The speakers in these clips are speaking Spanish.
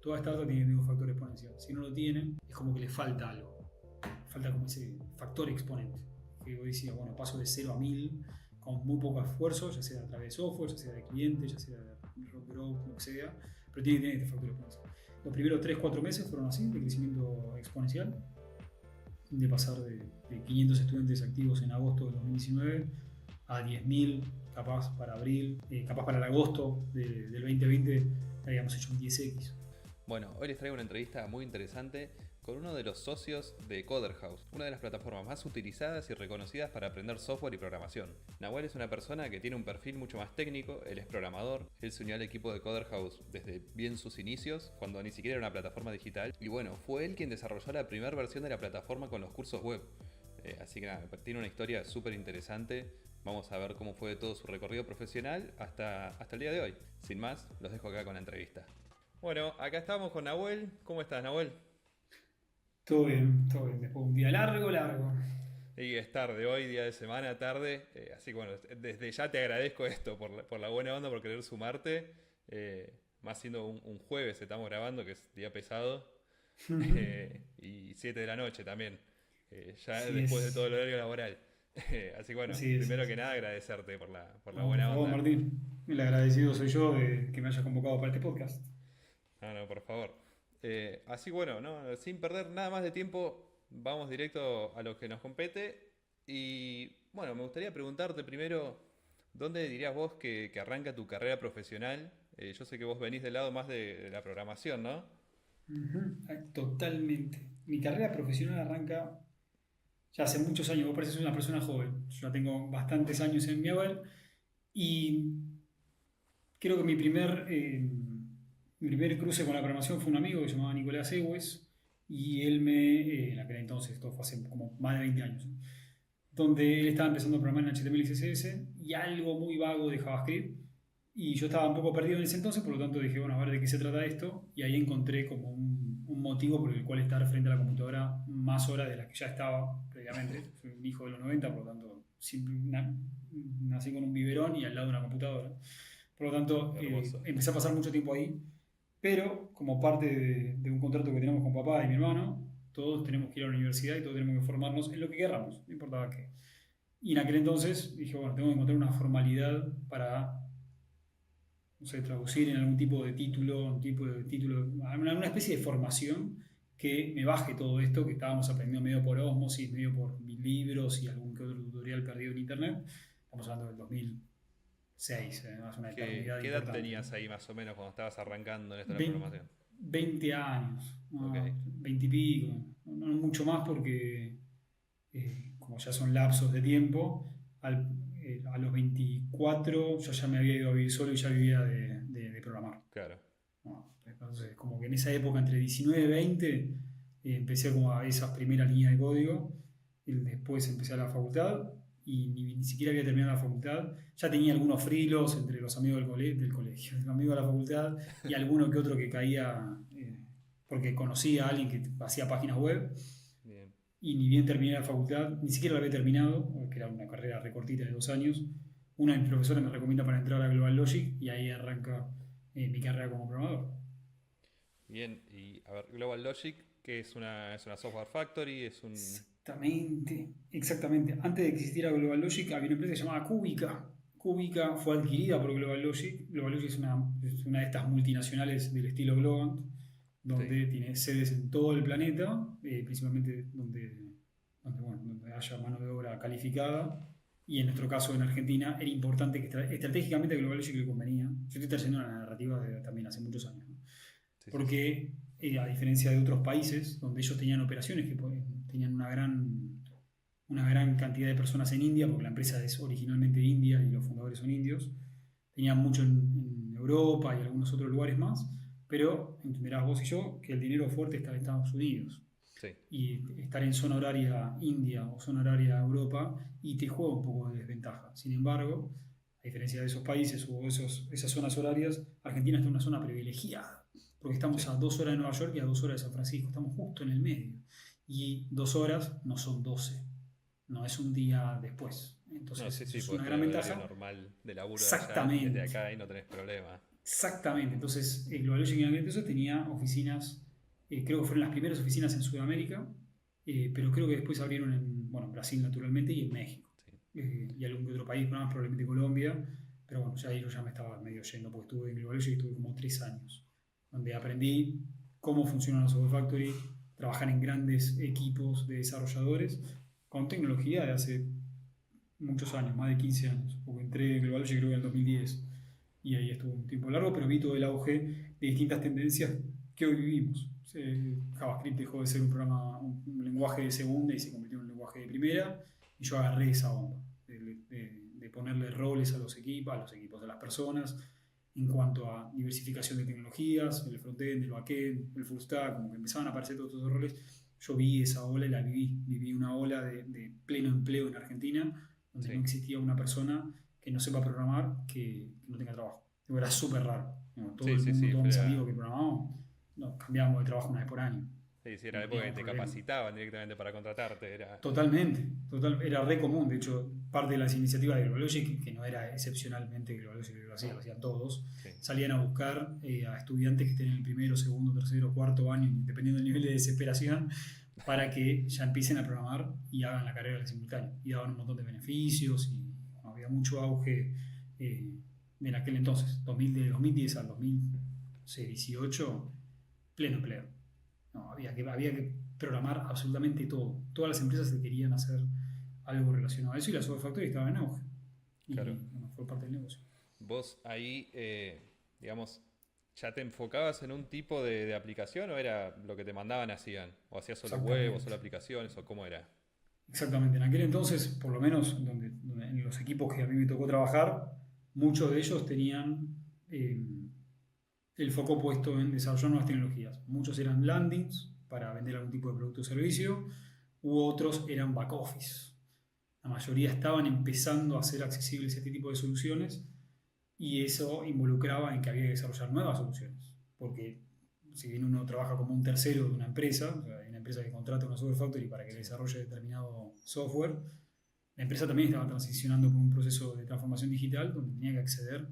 Toda startup tiene que tener un factor exponencial. Si no lo tiene, es como que le falta algo. Falta como ese factor exponente. Que vos decís, bueno, paso de 0 a 1000 con muy poco esfuerzo, ya sea a través de software, ya sea de clientes, ya sea de growth, lo que sea, pero tiene que tener este factor exponencial. Los primeros 3-4 meses fueron así, de crecimiento exponencial, de pasar de 500 estudiantes activos en agosto del 2019 a 10.000 capaz para abril, capaz para el agosto del 2020 habíamos hecho un 10x. Bueno, hoy les traigo una entrevista muy interesante con uno de los socios de Coder House, una de las plataformas más utilizadas y reconocidas para aprender software y programación. Nahuel es una persona que tiene un perfil mucho más técnico, él es programador, él se unió al equipo de Coder House desde bien sus inicios, cuando ni siquiera era una plataforma digital, y bueno, fue él quien desarrolló la primera versión de la plataforma con los cursos web. Así que nada, tiene una historia súper interesante. Vamos a ver cómo fue todo su recorrido profesional hasta el día de hoy. Sin más, los dejo acá con la entrevista. Bueno, acá estamos con Nahuel. ¿Cómo estás, Nahuel? Todo bien, todo bien. Después de un día largo, largo. Y es tarde hoy, día de semana, tarde. Así que bueno, desde ya te agradezco esto por la buena onda, por querer sumarte. Más siendo un jueves, estamos grabando, que es día pesado. Y 7 de la noche también. Ya Así después de todo es, el horario laboral. Así que bueno, así es. primero que nada agradecerte por la No, por buena favor, onda. Martín. El agradecido soy yo de que me hayas convocado para este podcast. No, no, por favor. Así bueno, ¿no? Sin perder nada más de tiempo, vamos directo a lo que nos compete. Y bueno, me gustaría preguntarte primero, ¿dónde dirías vos que arranca tu carrera profesional? Yo sé que vos venís del lado más de la programación, ¿no? Ujú, totalmente. Mi carrera profesional arranca ya hace muchos años. Vos pareces una persona joven. Yo ya tengo bastantes años en mi haber y creo que mi primer cruce con la programación fue un amigo que se llamaba Nicolás Ewes y él en aquel entonces, esto fue hace como más de 20 años, donde él estaba empezando a programar en HTML y CSS y algo muy vago de JavaScript. Y yo estaba un poco perdido en ese entonces, por lo tanto dije, bueno, a ver de qué se trata esto. Y ahí encontré como un motivo por el cual estar frente a la computadora más horas de las que ya estaba previamente. Soy un hijo de los 90, por lo tanto, nací con un biberón y al lado de una computadora. Por lo tanto, Hermoso. empecé a pasar mucho tiempo ahí. Pero como parte de un contrato que tenemos con papá y mi hermano, todos tenemos que ir a la universidad y todos tenemos que formarnos en lo que queramos, no importaba qué. Y en aquel entonces dije, bueno, tengo que encontrar una formalidad para, no sé, traducir en algún tipo de título, alguna especie de formación que me baje todo esto que estábamos aprendiendo medio por ósmosis, medio por mis libros y algún que otro tutorial perdido en internet. Estamos hablando del 2006, hace una eternidad ¿Qué edad importante. tenías ahí más o menos cuando estabas arrancando en esto de la Vein- programación? 20 años, Ok, no, 20 y pico, no mucho más porque como ya son lapsos de tiempo, a los 24 yo ya me había ido a vivir solo y ya vivía de programar. claro. ¿No? Entonces, como que en esa época, entre 19 y 20, empecé como a esas primeras líneas de código, y después empecé a la facultad y ni siquiera había terminado la facultad. Ya tenía algunos frilos entre los amigos del colegio, los amigos de la facultad y alguno que otro que caía, porque conocía a alguien que hacía páginas web Bien. y ni bien terminé la facultad, ni siquiera la había terminado, que era una carrera recortita de 2 años. Una de mis profesores me recomienda para entrar a Global Logic y ahí arranca mi carrera como programador. Bien, y a ver, Global Logic, que es una software factory, es un... Exactamente, exactamente. Antes de que existiera Global Logic había una empresa que se llamaba Cubica. Cubica fue adquirida por Global Logic. Global Logic es una de estas multinacionales del estilo Globant, Sí, donde tiene sedes en todo el planeta, principalmente donde haya mano de obra calificada. Y en nuestro caso, en Argentina, era importante que estratégicamente a Global Logic le convenía. Yo estoy trayendo una narrativa también hace muchos años, ¿no? sí, sí, sí. Porque a diferencia de otros países donde ellos tenían operaciones que tenían una gran cantidad de personas en India, porque la empresa es originalmente india y los fundadores son indios, tenían mucho en Europa y algunos otros lugares más, pero entenderás vos y yo que el dinero fuerte está en Estados Unidos. Sí, Y estar en zona horaria India o zona horaria Europa y te juega un poco de desventaja. Sin embargo, a diferencia de esos países o esas zonas horarias, Argentina está en una zona privilegiada, porque estamos sí. a 2 horas de Nueva York y a 2 horas de San Francisco, estamos justo en el medio. Y 2 horas no son 12, no es un día después. No, Entonces, sí, eso sí, es podés una tener gran el horario ventaja. normal de laburo de allá desde Exactamente. acá y no tenés problema. Exactamente. Entonces, Global Logic en aquel entonces tenía oficinas, creo que fueron las primeras oficinas en Sudamérica, pero creo que después abrieron en, bueno, en Brasil naturalmente y en México. Sí. Y algún que otro país más, probablemente Colombia, pero bueno, ya ahí yo ya me estaba medio yendo porque estuve en Global Logic y estuve como 3 años, donde aprendí cómo funciona la Software Factory, trabajar en grandes equipos de desarrolladores con tecnología de hace muchos años, más de 15 años, porque entré en Global Logic creo que en el 2010 y ahí estuvo un tiempo largo, pero vi todo el auge de distintas tendencias que hoy vivimos. JavaScript dejó de ser un programa, un lenguaje de segunda y se convirtió en un lenguaje de primera, y yo agarré esa onda de ponerle roles a los equipos, a las personas, en cuanto a diversificación de tecnologías, el frontend, el backend, el full stack, como que empezaban a aparecer todos esos roles. Yo vi esa ola y la viví una ola de pleno empleo en Argentina, donde Sí. no existía una persona que no sepa programar, que no tenga trabajo. Era súper raro. ¿No? Todo Sí, el sí, mundo, sí, todos mis amigos que programábamos, no, cambiábamos de trabajo una vez por año. sí, sí, era No la época que teníamos te problema. capacitaban directamente para contratarte. Era... Totalmente, era re común. De hecho, parte de las iniciativas de Globalogic, que no era excepcionalmente Globalogic que lo hacían todos, Sí, salían a buscar a estudiantes que estén en el primero, segundo, tercero, cuarto año, dependiendo del nivel de desesperación, para que ya empiecen a programar y hagan la carrera en simultáneo. Y daban un montón de beneficios y bueno, había mucho auge en aquel entonces, de 2010 al 2018, pleno empleo. No, había que programar absolutamente todo. Todas las empresas se querían hacer algo relacionado a eso y la Software Factory estaba en auge. Y claro. bueno, fue parte del negocio. ¿Vos ahí, digamos, ya te enfocabas en un tipo de aplicación o era lo que te mandaban hacían? ¿O hacías solo web o Exactamente. solo aplicaciones o cómo era? Exactamente. En aquel entonces, por lo menos en los equipos que a mí me tocó trabajar, muchos de ellos tenían eh, el foco puesto en desarrollar nuevas tecnologías. Muchos eran landings para vender algún tipo de producto o servicio, u otros eran back office. La mayoría estaban empezando a hacer accesibles este tipo de soluciones y eso involucraba en que había que desarrollar nuevas soluciones. Porque si bien uno trabaja como un tercero de una empresa, o sea, hay una empresa que contrata una software factory para que le Sí, desarrolle determinado software, la empresa también estaba transicionando por un proceso de transformación digital donde tenía que acceder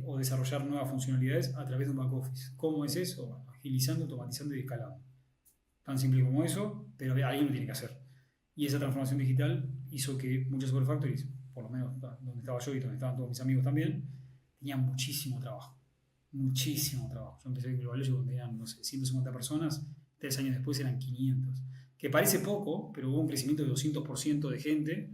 o desarrollar nuevas funcionalidades a través de un back office. ¿Cómo es eso? Bueno, agilizando, automatizando y escalando. Tan simple como eso, pero alguien lo tiene que hacer. Y esa transformación digital hizo que muchas software factories, por lo menos donde estaba yo y donde estaban todos mis amigos también, tenían muchísimo trabajo. Muchísimo trabajo. Yo empecé en Global Logic donde eran, no sé, 150 personas, 3 años después eran 500. Que parece poco, pero hubo un crecimiento de 200% de gente.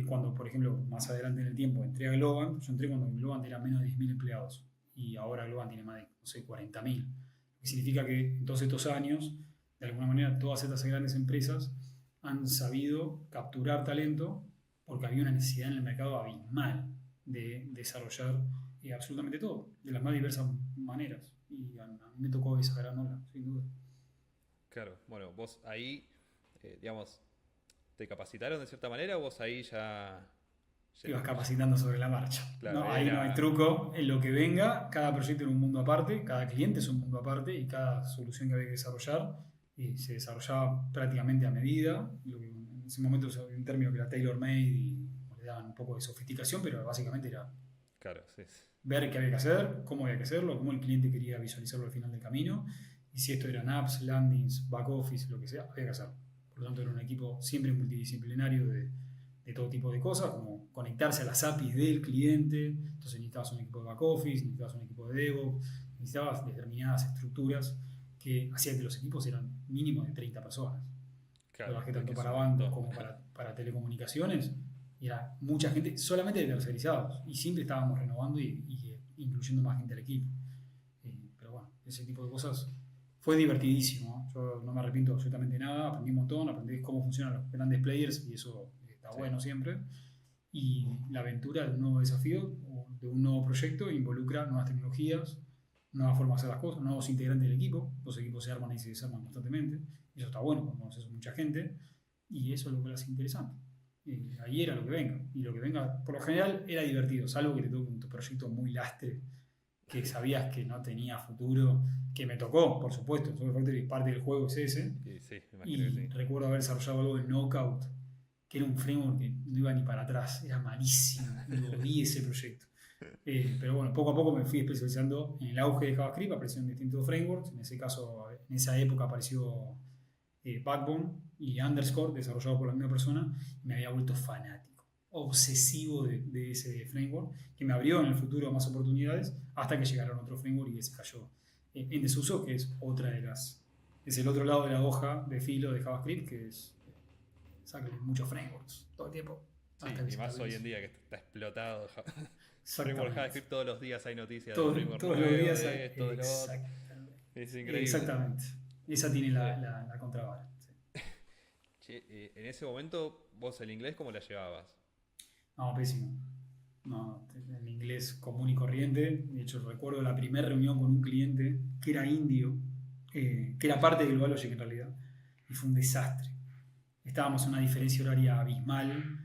Cuando, por ejemplo, más adelante en el tiempo entré a Globant, yo entré cuando Globant era menos de 10.000 empleados y ahora Globant tiene más de, no sé, 40.000. Lo que significa que en todos estos años, de alguna manera, todas estas grandes empresas han sabido capturar talento porque había una necesidad en el mercado abismal de desarrollar absolutamente todo, de las más diversas maneras. Y a mí me tocó esa gran ola, sin duda. claro. Bueno, vos ahí, digamos, ¿te capacitaron de cierta manera o vos ahí Te ibas capacitando sobre la marcha. claro, No, ahí no hay era... truco. En lo que venga, cada proyecto era un mundo aparte, cada cliente es un mundo aparte y cada solución que había que desarrollar se desarrollaba prácticamente a medida. En ese momento había un término que era tailor-made y le daban un poco de sofisticación, pero básicamente era Claro, sí, sí, ver qué había que hacer, cómo había que hacerlo, cómo el cliente quería visualizarlo al final del camino. Y si esto eran apps, landings, back office, lo que sea, había que hacerlo. Por lo tanto, era un equipo siempre multidisciplinario de todo tipo de cosas, como conectarse a las APIs del cliente. Entonces necesitabas un equipo de back office, necesitabas un equipo de DevOps, necesitabas determinadas estructuras que hacían que los equipos eran mínimo de 30 personas. Yo claro, trabajé es tanto que es para un bancos montón. como para telecomunicaciones y era mucha gente solamente de tercerizados y siempre estábamos renovando y incluyendo más gente al equipo. Pero bueno, ese tipo de cosas fue divertidísimo. Yo no me arrepiento absolutamente de nada, aprendí un montón, aprendí cómo funcionan los grandes players y eso está Sí, bueno siempre. Y la aventura de un nuevo desafío o de un nuevo proyecto involucra nuevas tecnologías, nuevas formas de hacer las cosas, nuevos integrantes del equipo. Los equipos se arman y se desarman constantemente. Eso está bueno cuando conoces a mucha gente y eso es lo que lo hace interesante. Ahí era lo que venga. Y lo que venga, por lo general, era divertido, salvo que te toque un proyecto muy lastre que sabías que no tenía futuro, que me tocó, por supuesto. Software Factory parte del juego es ese. y sí, me imagino que Y sí. recuerdo haber desarrollado algo de Knockout, que era un framework que no iba ni para atrás, era malísimo. Y odié ese proyecto. Pero bueno, poco a poco me fui especializando en el auge de JavaScript, aparecieron distintos frameworks. En ese caso, en esa época apareció Backbone y Underscore, desarrollado por la misma persona, y me había vuelto fanático, obsesivo de ese framework, que me abrió en el futuro más oportunidades, hasta que llegaron otros framework y ese cayó en desuso, que es otra de las. Es el otro lado de la hoja de filo de JavaScript, que es sacarle muchos frameworks todo el tiempo. Sí, Hasta que y se más hoy estabilice. en día que está explotado. Framework Exactamente. JavaScript, todos los días hay noticias de framework Todos los nuevo, días. de esto, de lo otro. Exactamente. Es increíble. Exactamente. Esa tiene Sí. la contravara. Sí. Che, en ese momento, vos el inglés, ¿cómo la llevabas? No, pésimo. No, en inglés común y corriente. De hecho, recuerdo la primera reunión con un cliente que era indio, que era parte del Globalogic en realidad, y fue un desastre. Estábamos en una diferencia horaria abismal,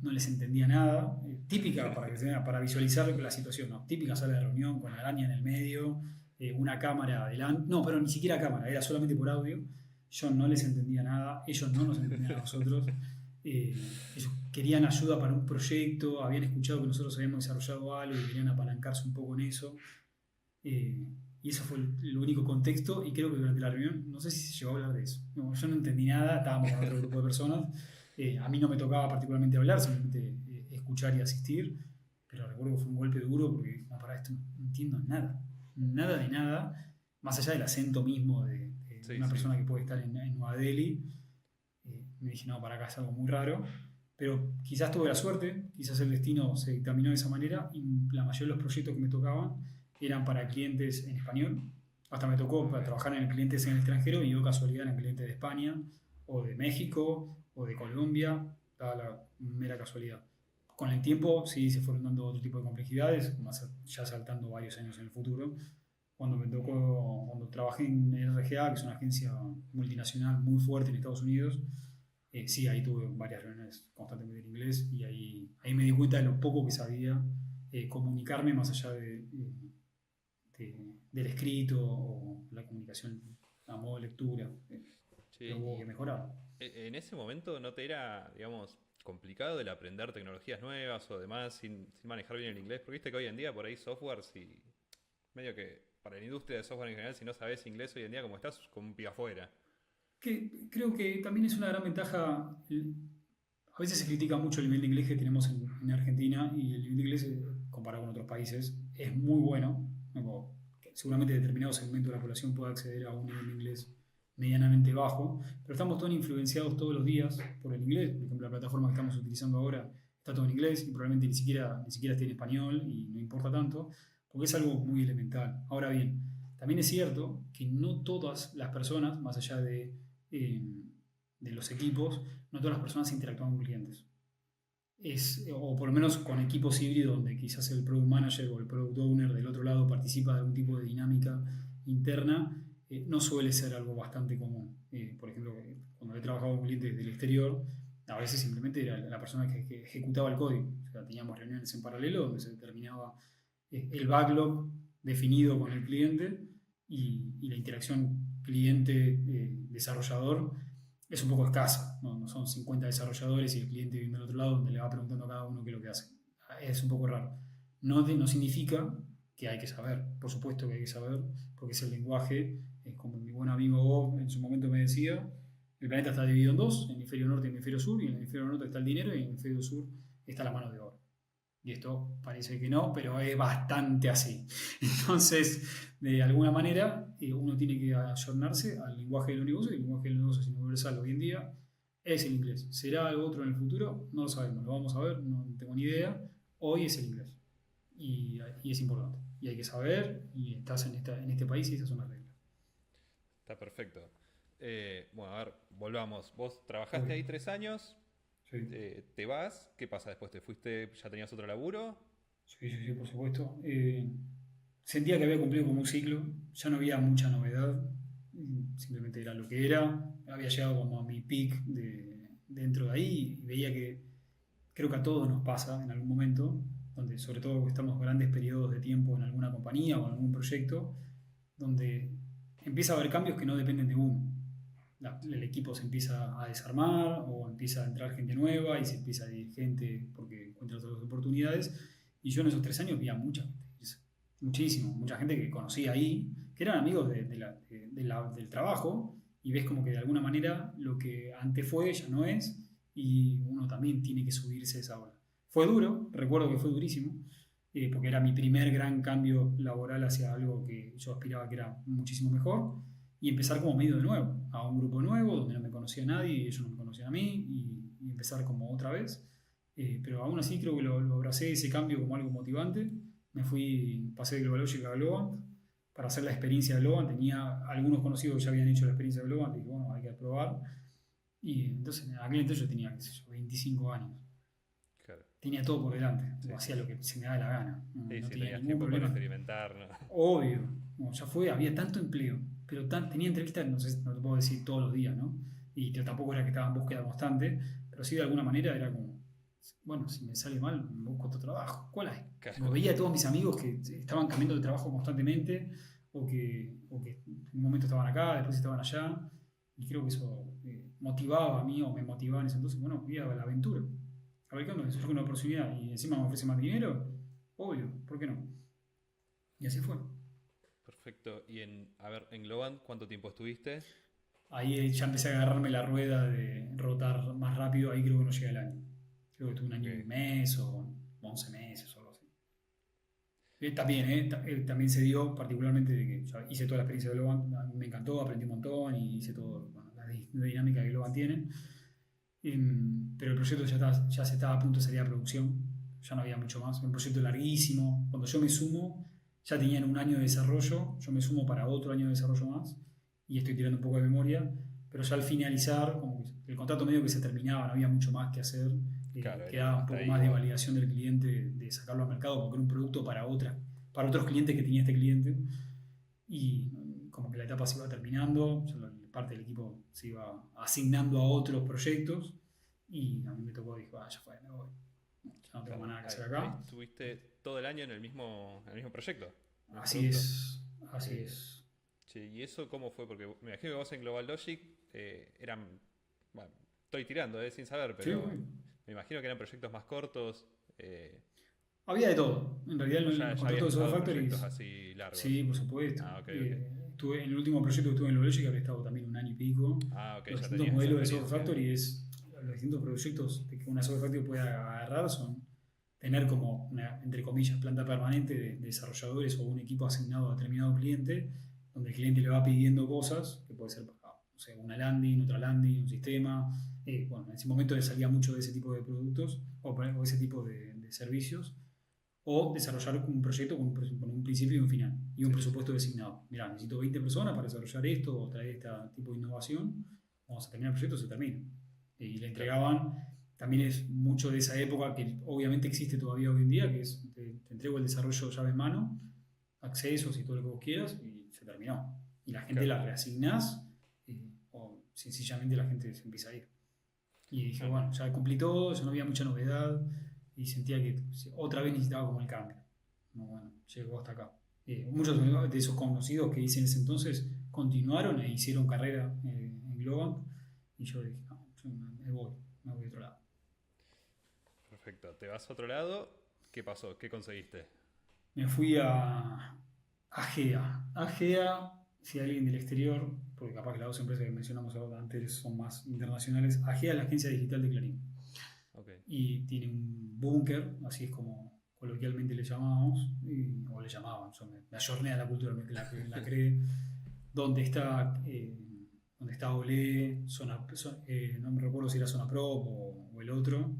no les entendía nada. Típica, para visualizar la situación, ¿no? Típica sala de reunión con araña en el medio, una cámara adelante. No, pero ni siquiera cámara, era solamente por audio. Yo no les entendía nada, ellos no nos entendían a nosotros. Ellos querían ayuda para un proyecto, habían escuchado que nosotros habíamos desarrollado algo y querían apalancarse un poco en eso. Eh, y eso fue el único contexto, y creo que durante la reunión, no sé si se llegó a hablar de eso. No, yo no entendí nada, estábamos con otro grupo de personas. A mí no me tocaba particularmente hablar, simplemente escuchar y asistir, pero recuerdo que fue un golpe duro porque, no, para esto no entiendo nada, nada de nada, más allá del acento mismo de Sí, una sí. persona que puede estar en Nueva Delhi. Me dije, no, para acá es algo muy raro. Pero quizás tuve la suerte, quizás el destino se dictaminó de esa manera, y la mayoría de los proyectos que me tocaban eran para clientes en español. Hasta me tocó para trabajar en clientes en el extranjero y dio casualidad en clientes de España, o de México, o de Colombia, daba la mera casualidad. Con el tiempo sí se fueron dando otro tipo de complejidades, más ya saltando varios años en el futuro. Cuando trabajé en RGA, que es una agencia multinacional muy fuerte en Estados Unidos, sí, ahí tuve varias reuniones constantemente en inglés, y ahí me di cuenta de lo poco que sabía comunicarme más allá del escrito o la comunicación a modo de lectura. Che, Pero hubo que y mejorar. en ese momento no te era, digamos, complicado el aprender tecnologías nuevas o demás sin manejar bien el inglés, porque viste que hoy en día por ahí software, si medio que para la industria de software en general, si no sabes inglés hoy en día como estás, como un pie afuera. Creo que también es una gran ventaja. A veces se critica mucho el nivel de inglés que tenemos en Argentina, y el nivel de inglés, comparado con otros países, es muy bueno. Como que seguramente determinado segmento de la población puede acceder a un nivel de inglés medianamente bajo, pero estamos todos influenciados todos los días por el inglés. Por ejemplo, la plataforma que estamos utilizando ahora está todo en inglés, y probablemente ni siquiera esté en español, y no importa tanto, porque es algo muy elemental. Ahora bien, también es cierto que no todas las personas, más allá eh, de los equipos, no todas las personas interactúan con clientes. O por lo menos con equipos híbridos donde quizás el product manager o el product owner del otro lado participa de algún tipo de dinámica interna. No suele ser algo bastante común. Por ejemplo, cuando he trabajado con clientes del exterior, a veces simplemente era la persona que ejecutaba el código. O sea, teníamos reuniones en paralelo donde se determinaba el backlog definido con el cliente, y la interacción cliente-desarrollador es un poco escasa. No son 50 desarrolladores y el cliente viendo al otro lado donde le va preguntando a cada uno qué es lo que hace. Es un poco raro. No significa que hay que saber, por supuesto que hay que saber, porque es el lenguaje. Como mi buen amigo Bob en su momento me decía, el planeta está dividido en dos: hemisferio norte y hemisferio sur, y en el hemisferio norte está el dinero y en el hemisferio sur está la mano de obra. Y esto parece que no, pero es bastante así. Entonces, de alguna manera, uno tiene que ayornarse al lenguaje de los negocios, y el lenguaje de los negocios es universal hoy en día, es el inglés. ¿Será algo otro en el futuro? No lo sabemos, lo vamos a ver, no tengo ni idea. Hoy es el inglés. Y es importante. Y hay que saber, y estás en este país, y esas son las reglas. Está perfecto. Bueno, a ver, volvamos. Vos trabajaste Obvio. ahí 3 años, Sí. te vas, ¿qué pasa después? ¿Te fuiste, ya tenías otro laburo? Sí, por supuesto. Sentía que había cumplido como un ciclo, ya no había mucha novedad, simplemente era lo que era. Había llegado como a mi peak dentro de ahí, y veía que creo que a todos nos pasa en algún momento, donde sobre todo estamos grandes periodos de tiempo en alguna compañía o en algún proyecto, donde empieza a haber cambios que no dependen de uno. El equipo se empieza a desarmar, o empieza a entrar gente nueva y se empieza a ir gente porque encuentra otras oportunidades, Y yo en esos 3 años vi a mucha gente, muchísimo, mucha gente que conocía ahí, que eran amigos del trabajo, y ves como que de alguna manera lo que antes fue ya no es, y uno también tiene que subirse a esa ola. Fue duro, recuerdo que fue durísimo, porque era mi primer gran cambio laboral hacia algo que yo aspiraba que era muchísimo mejor, y empezar como medio de nuevo, a un grupo nuevo, donde no me conocía nadie, y ellos no me conocían a mí, y empezar como otra vez. Pero aún así creo que lo abracé ese cambio como algo motivante. Pasé de GlobalLogic a Globant para hacer la experiencia de Globant. Tenía algunos conocidos que ya habían hecho la experiencia de Globant y dije, bueno, hay que probar. Y entonces en aquel entonces yo tenía, qué sé yo, 25 años. Claro. Tenía todo por delante, Sí, hacía sí. lo que se me daba la gana. No, Sí, no sí, tenía tenías ningún tiempo para problema. experimentar, ¿no? Obvio, como ya fue, había tanto empleo, pero tenía entrevistas, no sé, no te puedo decir todos los días, ¿no? Y tampoco era que estaba en búsqueda constante, pero sí de alguna manera era como, bueno, si me sale mal, busco otro trabajo. ¿Cuál hay? Claro. Como veía a todos mis amigos que estaban cambiando de trabajo constantemente, o que en un momento estaban acá, después estaban allá, y creo que eso motivaba a mí, o me motivaba en ese entonces, bueno, voy a la aventura. A ver qué onda, si surge una oportunidad y encima me ofrece más dinero, obvio, ¿por qué no? Y así fue. Perfecto. Y en Globant, ¿cuánto tiempo estuviste? Ahí ya empecé a agarrarme la rueda de rotar más rápido, ahí creo que no llega el año. Creo que tuve un Ok, año y un mes o 11 meses o algo así. También se dio particularmente de que ya hice toda la experiencia de Globan, a mí me encantó, aprendí un montón y hice todo, bueno, la dinámica que Globan tiene. Pero el proyecto ya se estaba a punto de salir a producción, ya no había mucho más. Un proyecto larguísimo. Cuando yo me sumo, ya tenían un año de desarrollo, yo me sumo para otro año de desarrollo más y estoy tirando un poco de memoria, pero ya al finalizar, como que el contrato medio que se terminaba, no había mucho más que hacer, claro, quedaba un hasta poco ahí. más de validación del cliente, de sacarlo al mercado, porque era un producto para otros clientes que tenía este cliente, y como que la etapa se iba terminando, parte del equipo se iba asignando a otros proyectos, y a mí me tocó, dije, ya fue, me voy, ya no tengo más Claro, nada que hacer ahí acá. estuviste todo el año en el mismo proyecto, en el mismo Así producto. es, así Eh, es. Che, ¿y eso cómo fue? Porque me imagino que vos en Global Logic eran, bueno, estoy tirando, sin saber, Sí, pero sí. me imagino que eran proyectos más cortos, Había de todo. En realidad, o en ya, los ya habías contratos de Software estado en proyectos Factories, así sí, largos. por supuesto. Ah, ok, ok. Estuve en el último proyecto que estuve en Logic, había estado también un año y pico. Ah, ok, Los ya distintos tenías esa modelos de Software experiencia. Factory los distintos proyectos que una Software Factory puede agarrar son tener como una, entre comillas, planta permanente de desarrolladores o un equipo asignado a determinado cliente, donde el cliente le va pidiendo cosas, que puede ser, no sé, una landing, un sistema. Bueno, en ese momento salía mucho de ese tipo de productos o ese tipo de servicios, o desarrollar un proyecto con un principio y un final y un Sí, sí. presupuesto designado. Mirá, necesito 20 personas para desarrollar esto o traer este tipo de innovación. Vamos a terminar el proyecto, se termina. Y le Claro. entregaban, también es mucho de esa época que obviamente existe todavía hoy en día, que es te entrego el desarrollo llave en mano, accesos y todo lo que vos quieras y se terminó. Y la gente Claro. la reasignás o sencillamente la gente se empieza a ir. Y dije, Bueno, bueno, ya cumplí todo, ya no había mucha novedad y sentía que otra vez necesitaba como el cambio. No, bueno, llegó hasta acá. Muchos de esos conocidos que hice en ese entonces continuaron e hicieron carrera en Globant y yo dije, no, yo me voy a otro lado. perfecto. Te vas a otro lado. ¿Qué pasó? ¿Qué conseguiste? Me fui a AGEA. AGEA, si hay alguien del exterior, porque capaz que las dos empresas que mencionamos antes son más internacionales, AGEA es la agencia digital de Clarín. Ok. Y tiene un búnker, así es como coloquialmente le llamamos, o le llamaban, yo me ayorné a la cultura, la creé, donde está, donde está Olé, no me recuerdo si era Zona Prop o el otro,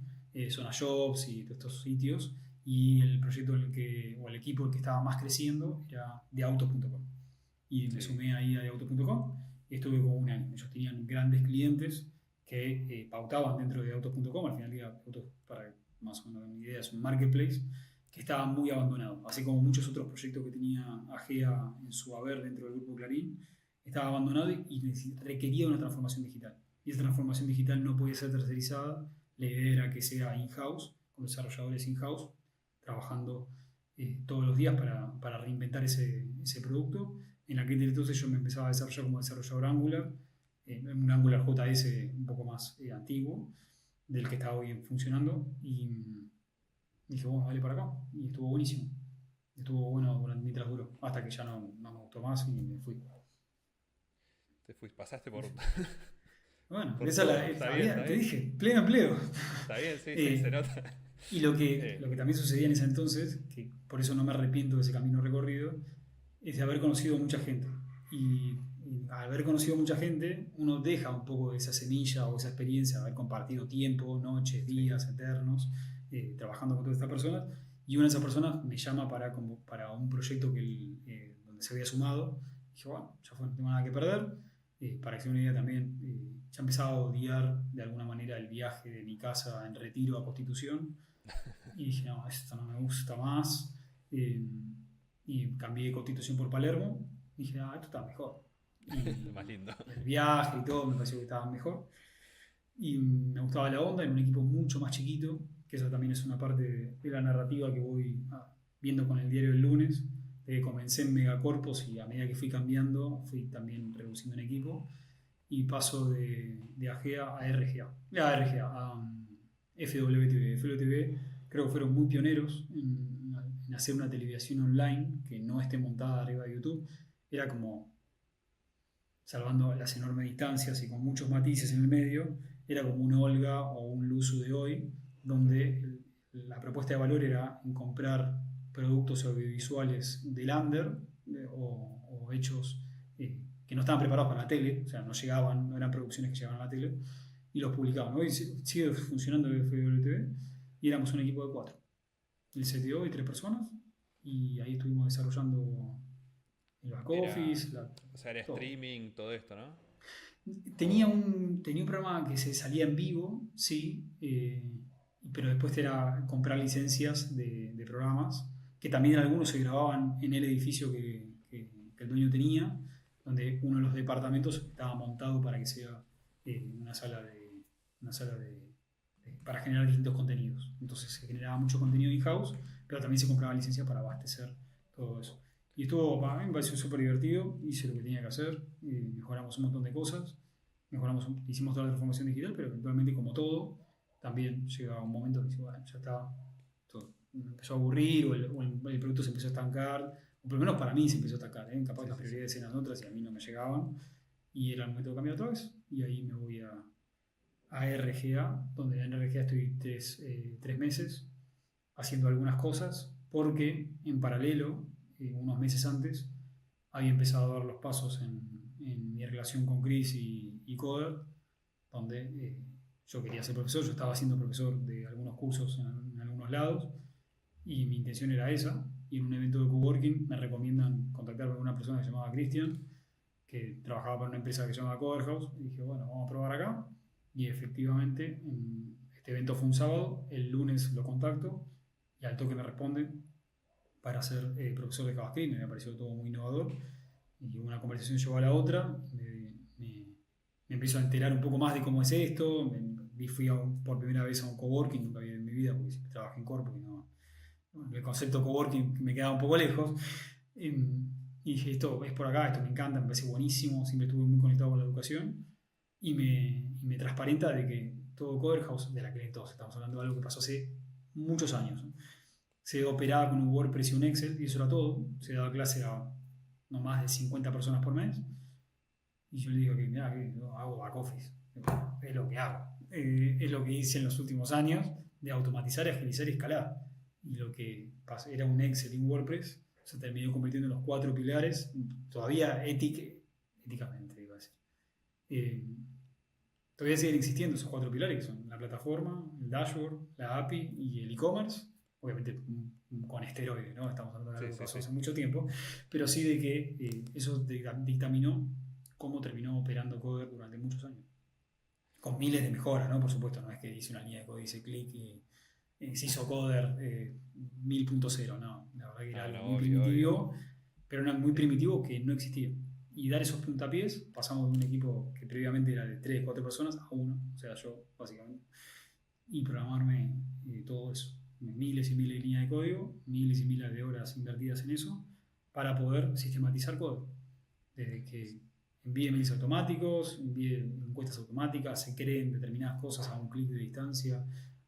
Zona Jobs y todos estos sitios, y el proyecto o el equipo el que estaba más creciendo era de autos.com. Y me Sí. sumé ahí a autos.com y estuve como un año. Ellos tenían grandes clientes que pautaban dentro de autos.com. Al final, Autos, para más o menos una idea, es un marketplace que estaba muy abandonado. Así como muchos otros proyectos que tenía AGEA en su haber dentro del grupo Clarín, estaba abandonado y requería una transformación digital. Y esa transformación digital no podía ser tercerizada. La idea era que sea in-house, con desarrolladores in-house, trabajando todos los días para reinventar ese producto. En aquel entonces yo me empezaba a desarrollar como desarrollador Angular, un Angular JS un poco más antiguo, del que está hoy funcionando. Y Y dije, bueno, dale para acá. Y estuvo buenísimo. Estuvo bueno mientras duró. Hasta que ya no me gustó más y me fui. Pasaste por, Bueno, por esa todo. Está bien, está te bien. dije, pleno empleo. Está bien, sí, sí, se Eh, nota. y lo que, Eh, lo que también sucedía en ese entonces, que por eso no me arrepiento de ese camino recorrido, es de haber conocido mucha gente. Y al haber conocido mucha gente, uno deja un poco esa semilla o esa experiencia de haber compartido tiempo, noches, sí. días eternos, trabajando con todas estas personas. Y una de esas personas me llama para un proyecto donde se había sumado. Y dije, bueno, ya fue, no tengo nada que perder. Para que sea una idea también, ya empezaba a odiar de alguna manera el viaje de mi casa en Retiro a Constitución. Y dije, no, esto no me gusta más. Eh, y cambié Constitución por Palermo. Y dije, esto está mejor. Más Y lindo. el viaje y todo me pareció que estaba mejor. Y me gustaba la onda en un equipo mucho más chiquito, que eso también es una parte de la narrativa que voy viendo con el diario del lunes. Comencé en Megacorpos y a medida que fui cambiando, fui también reduciendo en equipo. Y paso de AGEA a RGA. A RGA, FWTV. FWTV creo que fueron muy pioneros en hacer una televisión online que no esté montada arriba de YouTube. Era como, salvando las enormes distancias y con muchos matices en el medio, era como un Olga o un Luzu de hoy, donde la propuesta de valor era en comprar productos audiovisuales del under o hechos que no estaban preparados para la tele, o sea, no llegaban, no eran producciones que llegaban a la tele, y los publicaban. Hoy sigue funcionando el FWTV y éramos un equipo de 4, el CTO y 3 personas, y ahí estuvimos desarrollando el back Era, office, o sea, era todo. streaming, todo esto, ¿no? Tenía un programa que se salía en vivo, sí, pero después era comprar licencias de programas, que también algunos se grababan en el edificio que el dueño tenía, donde uno de los departamentos estaba montado para que sea una sala para generar distintos contenidos. Entonces se generaba mucho contenido in-house, pero también se compraba licencia para abastecer todo eso. Y estuvo, para mí me pareció súper divertido, hice lo que tenía que hacer, mejoramos un montón de cosas, hicimos toda la transformación digital, pero eventualmente, como todo, también llega un momento que dice, bueno, ya está, todo, me empezó a aburrir o el producto se empezó a estancar, o por lo menos para mí se empezó a estancar, ¿eh? Capaz Sí, las sí, sí. prioridades eran otras y a mí no me llegaban, y era el momento de cambiar otra vez, y ahí me voy a RGA, donde en RGA estoy 3 meses haciendo algunas cosas, porque en paralelo, unos meses antes, había empezado a dar los pasos en mi relación con Chris y Coder, donde yo quería ser profesor, yo estaba siendo profesor de algunos cursos en algunos lados, y mi intención era esa, y en un evento de coworking me recomiendan contactar con una persona que se llamaba Christian, que trabajaba para una empresa que se llama Coverhouse, y dije, bueno, vamos a probar acá, y efectivamente este evento fue un sábado, el lunes lo contacto, y al toque me responden para ser profesor de JavaScript. Me pareció todo muy innovador, y una conversación llevó a la otra, me empiezo a enterar un poco más de cómo es esto, fui por primera vez a un coworking, nunca había en mi vida, porque siempre trabajé en corpo y no, el concepto coworking me quedaba un poco lejos. Y dije, esto es por acá, esto me encanta, me parece buenísimo, siempre estuve muy conectado con la educación, y me transparenta de que todo Coderhouse, de la que todos estamos hablando de algo que pasó hace muchos años, ¿no? Se operaba con un WordPress y un Excel, y eso era todo. Se daba clase a no más de 50 personas por mes. Y yo le digo que, mira, que yo hago back office. Es lo que hago. Es lo que hice en los últimos años, de automatizar, agilizar y escalar. Y lo que era un Excel y un WordPress se terminó convirtiendo en los 4 pilares, todavía éticamente, iba a decir. Eh, Todavía siguen existiendo esos 4 pilares, que son la plataforma, el dashboard, la API y el e-commerce. Obviamente con esteroides, ¿no? Estamos hablando de algo Sí, que sí, pasó sí. hace mucho tiempo, pero sí de que eso dictaminó cómo terminó operando Coder durante muchos años. Con miles de mejoras, ¿no? Por supuesto, no es que dice una línea de código, dice clic y se hizo Coder 1000.0, no. La verdad que era Ah, algo no, muy obvio, obvio. primitivo, pero era muy primitivo que no existía. Y dar esos puntapiés, pasamos de un equipo que previamente era de 3 4 personas a uno, o sea, yo, básicamente, y programarme todo eso. Miles y miles de líneas de código, miles y miles de horas invertidas en eso, para poder sistematizar código. Desde que envíe mails automáticos, envíe encuestas automáticas, se creen determinadas cosas a un clic de distancia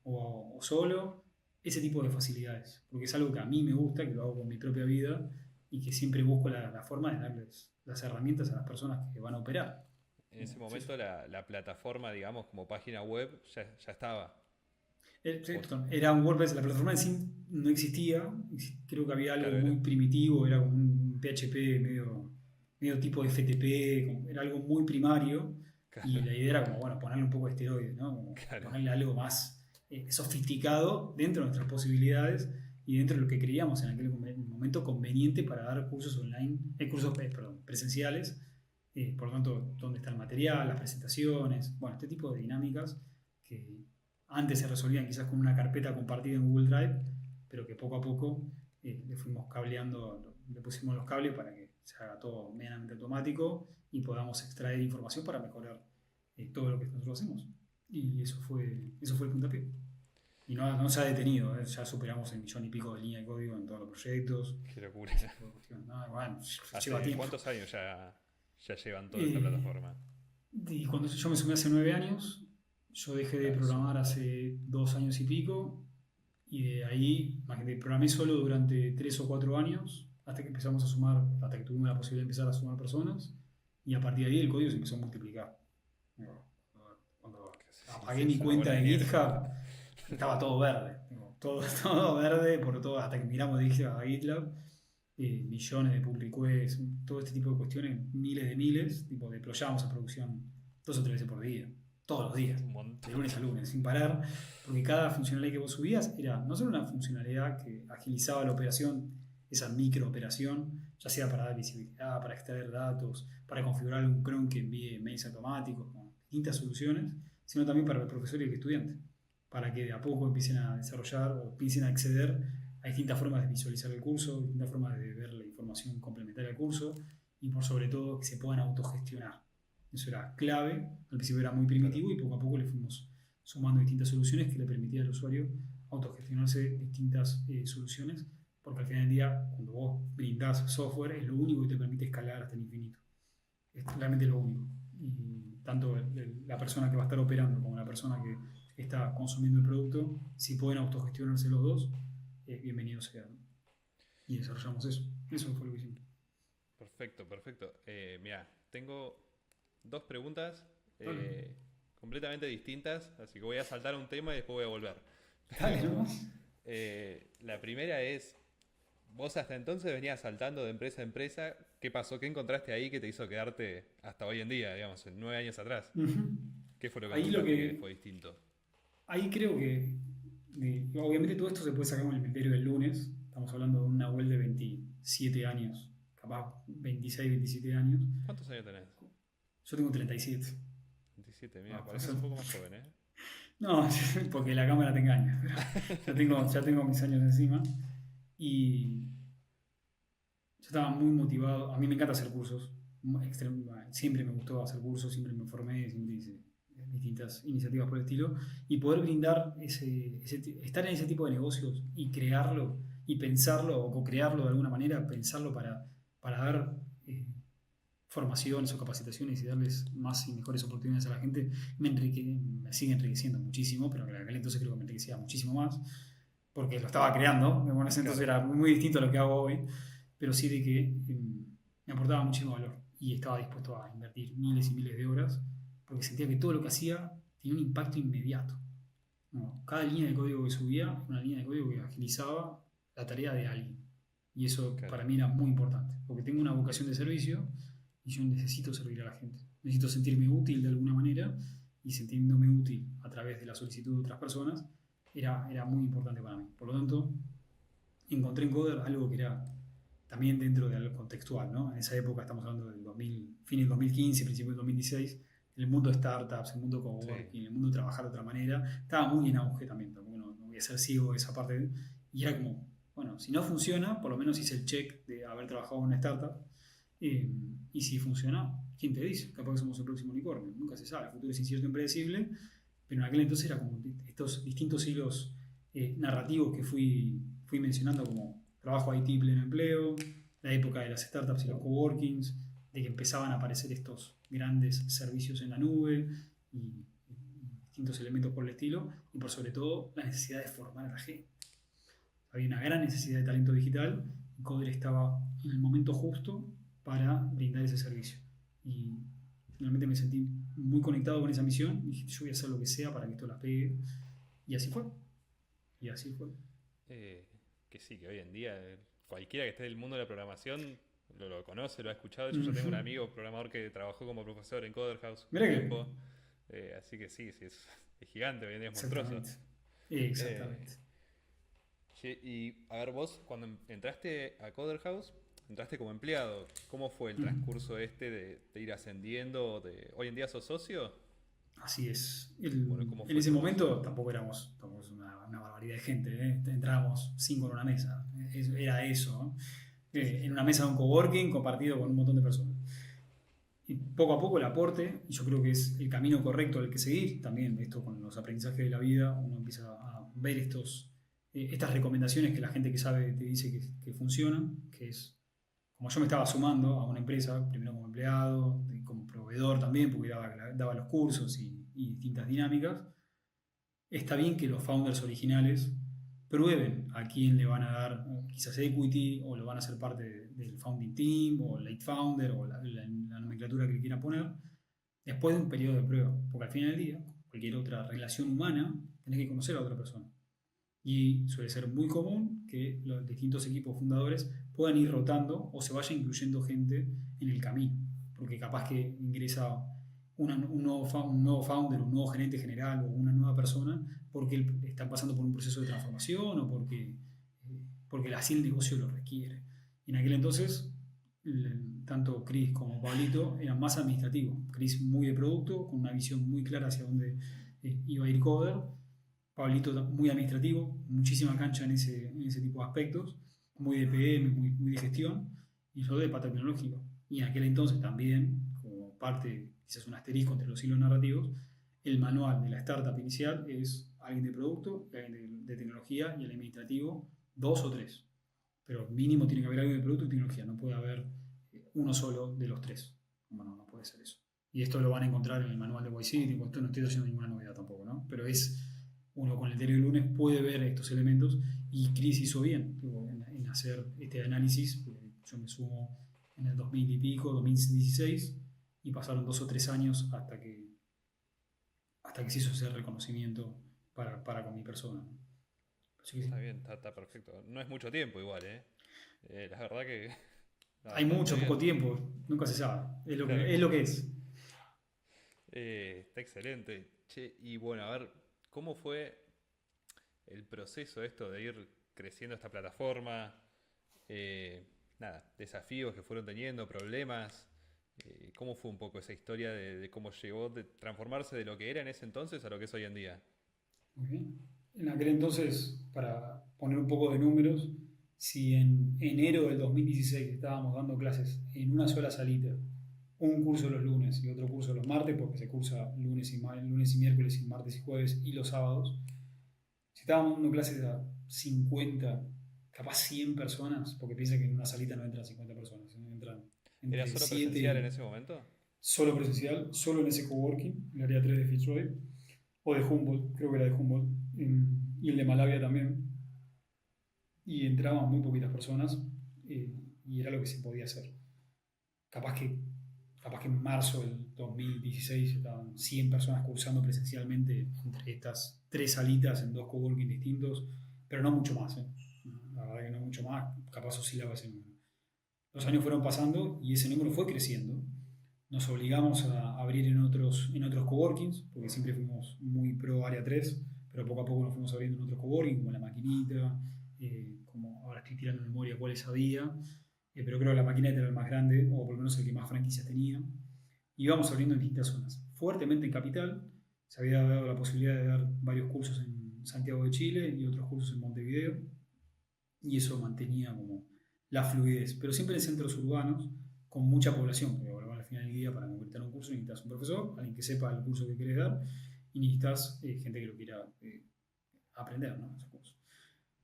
o solo, ese tipo de facilidades, porque es algo que a mí me gusta, que lo hago con mi propia vida y que siempre busco la forma de darles las herramientas a las personas que van a operar. En ese Sí, sí. momento la plataforma, digamos, como página web ya estaba. Sí, Vos- era un WordPress, la plataforma en sí no existía, creo que había algo claro, muy primitivo, era como un PHP medio tipo FTP, era algo muy primario y claro, la idea era como, bueno, ponerle un poco de esteroide, ¿no? Como claro. ponerle algo más sofisticado dentro de nuestras posibilidades y dentro de lo que creíamos en aquel momento conveniente para dar cursos online, perdón, presenciales, por lo tanto, dónde está el material, las presentaciones, bueno, este tipo de dinámicas que antes se resolvían quizás con una carpeta compartida en Google Drive, pero que poco a poco le fuimos cableando, le pusimos los cables para que se haga todo medianamente automático y podamos extraer información para mejorar todo lo que nosotros hacemos. Y eso fue el puntapié. Y no se ha detenido, ya superamos el 1.000.000 y pico de línea de código en todos los proyectos. Qué locura. Ese tipo de cuestiones. No, bueno, lleva ¿Hace tiempo. cuántos años ya llevan toda esta Eh, plataforma? y cuando yo me sumé hace 9 años, yo dejé de Claro, programar hace 2 años y pico. Y de ahí, imagínate, programé solo durante 3 o 4 años, hasta que empezamos a sumar, hasta que tuvimos la posibilidad de empezar a sumar personas, y a partir de ahí el código se empezó a multiplicar. Cuando apagué mi es una cuenta bola de de nieve. GitHub, estaba todo verde. Todo, todo verde, por todo, hasta que miramos de GitHub a GitLab, millones de pull requests, todo este tipo de cuestiones, miles de miles, tipo, deployábamos a producción 2 o 3 veces por día, todos los días, Un de montón. lunes a lunes, sin parar, porque cada funcionalidad que vos subías era no solo una funcionalidad que agilizaba la operación, esa microoperación, ya sea para dar visibilidad, para extraer datos, para configurar un cron que envíe mails automáticos, con distintas soluciones, sino también para el profesor y el estudiante, para que de a poco empiecen a desarrollar o empiecen a acceder a distintas formas de visualizar el curso, distintas formas de ver la información complementaria al curso y por sobre todo que se puedan autogestionar. Eso era clave, al principio era muy Claro, primitivo y poco a poco le fuimos sumando distintas soluciones que le permitían al usuario autogestionarse distintas soluciones, porque al final del día, cuando vos brindás software, es lo único que te permite escalar hasta el infinito. Es realmente lo único. Y tanto la persona que va a estar operando como la persona que está consumiendo el producto, si pueden autogestionarse los dos, bienvenido sea. ¿No? Y desarrollamos eso. Eso fue lo que hicimos. perfecto, perfecto. Mira, tengo dos preguntas Dale, completamente distintas, así que voy a saltar un tema y después voy a volver. dale Pero nomás. la primera es, vos hasta entonces venías saltando de empresa a empresa. ¿Qué pasó? ¿Qué encontraste ahí que te hizo quedarte hasta hoy en día, digamos, en 9 años atrás? Uh-huh. ¿Qué fue lo que Ahí lo encontraste que que. fue distinto? Ahí creo que. Obviamente todo esto se puede sacar con el criterio del lunes. Estamos hablando de una web de 27 años. Capaz 26, 27 años. ¿Cuántos años tenés? Yo tengo 37. 27, mira, No, pareces un poco más joven, ¿eh? no, porque la cámara te engaña. Ya tengo mis años encima. Y yo estaba muy motivado. A mí me encanta hacer cursos. Siempre me gustó hacer cursos, siempre me formé, siempre hice distintas iniciativas por el estilo. Y poder brindar estar en ese tipo de negocios y crearlo y pensarlo o co-crearlo de alguna manera, pensarlo para dar formaciones o capacitaciones y darles más y mejores oportunidades a la gente, me sigue enriqueciendo muchísimo, pero en aquel entonces creo que me enriquecía muchísimo más, porque lo estaba creando, en ese entonces Claro, era muy distinto a lo que hago hoy, pero sí de que me aportaba muchísimo valor y estaba dispuesto a invertir miles y miles de horas, porque sentía que todo lo que hacía tenía un impacto inmediato. ¿No? Cada línea de código que subía era una línea de código que agilizaba la tarea de alguien. Y eso claro, para mí era muy importante, porque tengo una vocación de servicio y yo necesito servir a la gente. Necesito sentirme útil de alguna manera y sintiéndome útil a través de la solicitud de otras personas era muy importante para mí. Por lo tanto, encontré en Coder algo que era también dentro de algo contextual. ¿No? En esa época, estamos hablando del 2000, fin del 2015, principio del 2016, el mundo de startups, el mundo sí, coworking, el mundo de trabajar de otra manera, estaba muy en auge también. No voy a ser ciego de esa parte. Y era como, bueno, si no funciona, por lo menos hice el check de haber trabajado en una startup. Y si funciona, ¿quién te dice? Capaz que somos el próximo unicornio. Nunca se sabe. El futuro es incierto e impredecible. Pero en aquel entonces era como estos distintos hilos narrativos que fui mencionando, como trabajo IT, pleno empleo, la época de las startups y los coworkings, de que empezaban a aparecer estos grandes servicios en la nube y distintos elementos por el estilo, y por sobre todo la necesidad de formar a la gente. Había una gran necesidad de talento digital y Coder estaba en el momento justo para brindar ese servicio. Y realmente me sentí muy conectado con esa misión y dije, yo voy a hacer lo que sea para que esto la pegue. Y así fue. Y así fue. Que sí, que hoy en día cualquiera que esté del mundo de la programación lo conoce, lo ha escuchado. Yo ya tengo un amigo programador que trabajó como profesor en Coder House un Mirá que... tiempo. Así que sí, es gigante, hoy en día es monstruoso. Exactamente. Y a ver, vos cuando entraste a Coder House, entraste como empleado. ¿Cómo fue el transcurso de ir ascendiendo? ¿Hoy en día sos socio? Así es. Bueno, ¿cómo En fue ese todo eso? momento tampoco éramos una barbaridad de gente. Entrábamos 5 en una mesa. Era eso, ¿no? En una mesa de un coworking compartido con un montón de personas. Y poco a poco el aporte, y yo creo que es el camino correcto al que seguir, también esto con los aprendizajes de la vida, uno empieza a ver estas recomendaciones que la gente que sabe te dice que funcionan, que es, como yo me estaba sumando a una empresa, primero como empleado, como proveedor también, porque daba los cursos y distintas dinámicas, está bien que los founders originales prueben a quién le van a dar quizás equity o lo van a hacer parte del founding team o late founder o la nomenclatura que le quieran poner después de un periodo de prueba, porque al final del día cualquier otra relación humana tenés que conocer a otra persona y suele ser muy común que los distintos equipos fundadores puedan ir rotando o se vaya incluyendo gente en el camino, porque capaz que ingresa un nuevo founder, un nuevo gerente general o una nueva persona porque están pasando por un proceso de transformación o porque así el negocio lo requiere. Y en aquel entonces, tanto Chris como Pablito eran más administrativos. Chris muy de producto, con una visión muy clara hacia dónde iba a ir Coder. Pablito muy administrativo, muchísima cancha en ese tipo de aspectos, muy de PM, muy de gestión, y yo de pata tecnológico. Y en aquel entonces también, como parte, quizás un asterisco entre los hilos narrativos, el manual de la startup inicial es alguien de producto, alguien de tecnología y el administrativo, 2 o 3. Pero mínimo tiene que haber alguien de producto y tecnología, no puede haber uno solo de los 3. Bueno, no puede ser eso. Y esto lo van a encontrar en el manual de YC, esto no estoy haciendo ninguna novedad tampoco, ¿no? Pero uno con el diario del lunes puede ver estos elementos y Chris hizo bien en hacer este análisis. Yo me sumo en el 2000 y pico, 2016, y pasaron 2 o 3 años hasta que se hizo ese reconocimiento para con mi persona. Sí. Está bien, está perfecto. No es mucho tiempo igual, ¿eh? La verdad que... Hay mucho, poco tiempo, nunca se sabe. Es lo, claro, que, es lo que es. Está excelente. Che, y bueno, a ver, ¿cómo fue el proceso esto de ir creciendo esta plataforma? Desafíos que fueron teniendo, problemas. ¿Cómo fue un poco esa historia de cómo llegó de transformarse de lo que era en ese entonces a lo que es hoy en día? Okay. En aquel entonces, para poner un poco de números, si en enero del 2016 estábamos dando clases en una sola salita, un curso los lunes y otro curso los martes, porque se cursa lunes y miércoles y martes y jueves y los sábados, si estábamos dando clases a 50, capaz 100 personas, porque piensa que en una salita no entran 50 personas, entran entre ¿Era solo 7, presencial en ese momento? Solo presencial, solo en ese coworking, en el área 3 de Fitzroy, o de Humboldt, creo que era de Humboldt, y el de Malavia también. Y entraban muy poquitas personas y era lo que se podía hacer. Capaz que en marzo del 2016 estaban 100 personas cursando presencialmente entre estas 3 salitas en 2 coworking distintos, pero no mucho más. La verdad que no mucho más, capaz oscilaba ese número. Los años fueron pasando y ese número fue creciendo. Nos obligamos a abrir en otros coworkings, porque siempre fuimos muy pro área 3, pero poco a poco nos fuimos abriendo en otros coworkings, como La Maquinita, como ahora estoy tirando en memoria cuáles había, pero creo que La Maquinita era el más grande, o por lo menos el que más franquicias tenía. Y íbamos abriendo en distintas zonas. Fuertemente en Capital, se había dado la posibilidad de dar varios cursos en Santiago de Chile y otros cursos en Montevideo, y eso mantenía como la fluidez, pero siempre en centros urbanos, con mucha población, porque al final del día para concretar un curso necesitas un profesor, alguien que sepa el curso que querés dar, y necesitas gente que lo quiera aprender, ¿no? Esos cursos.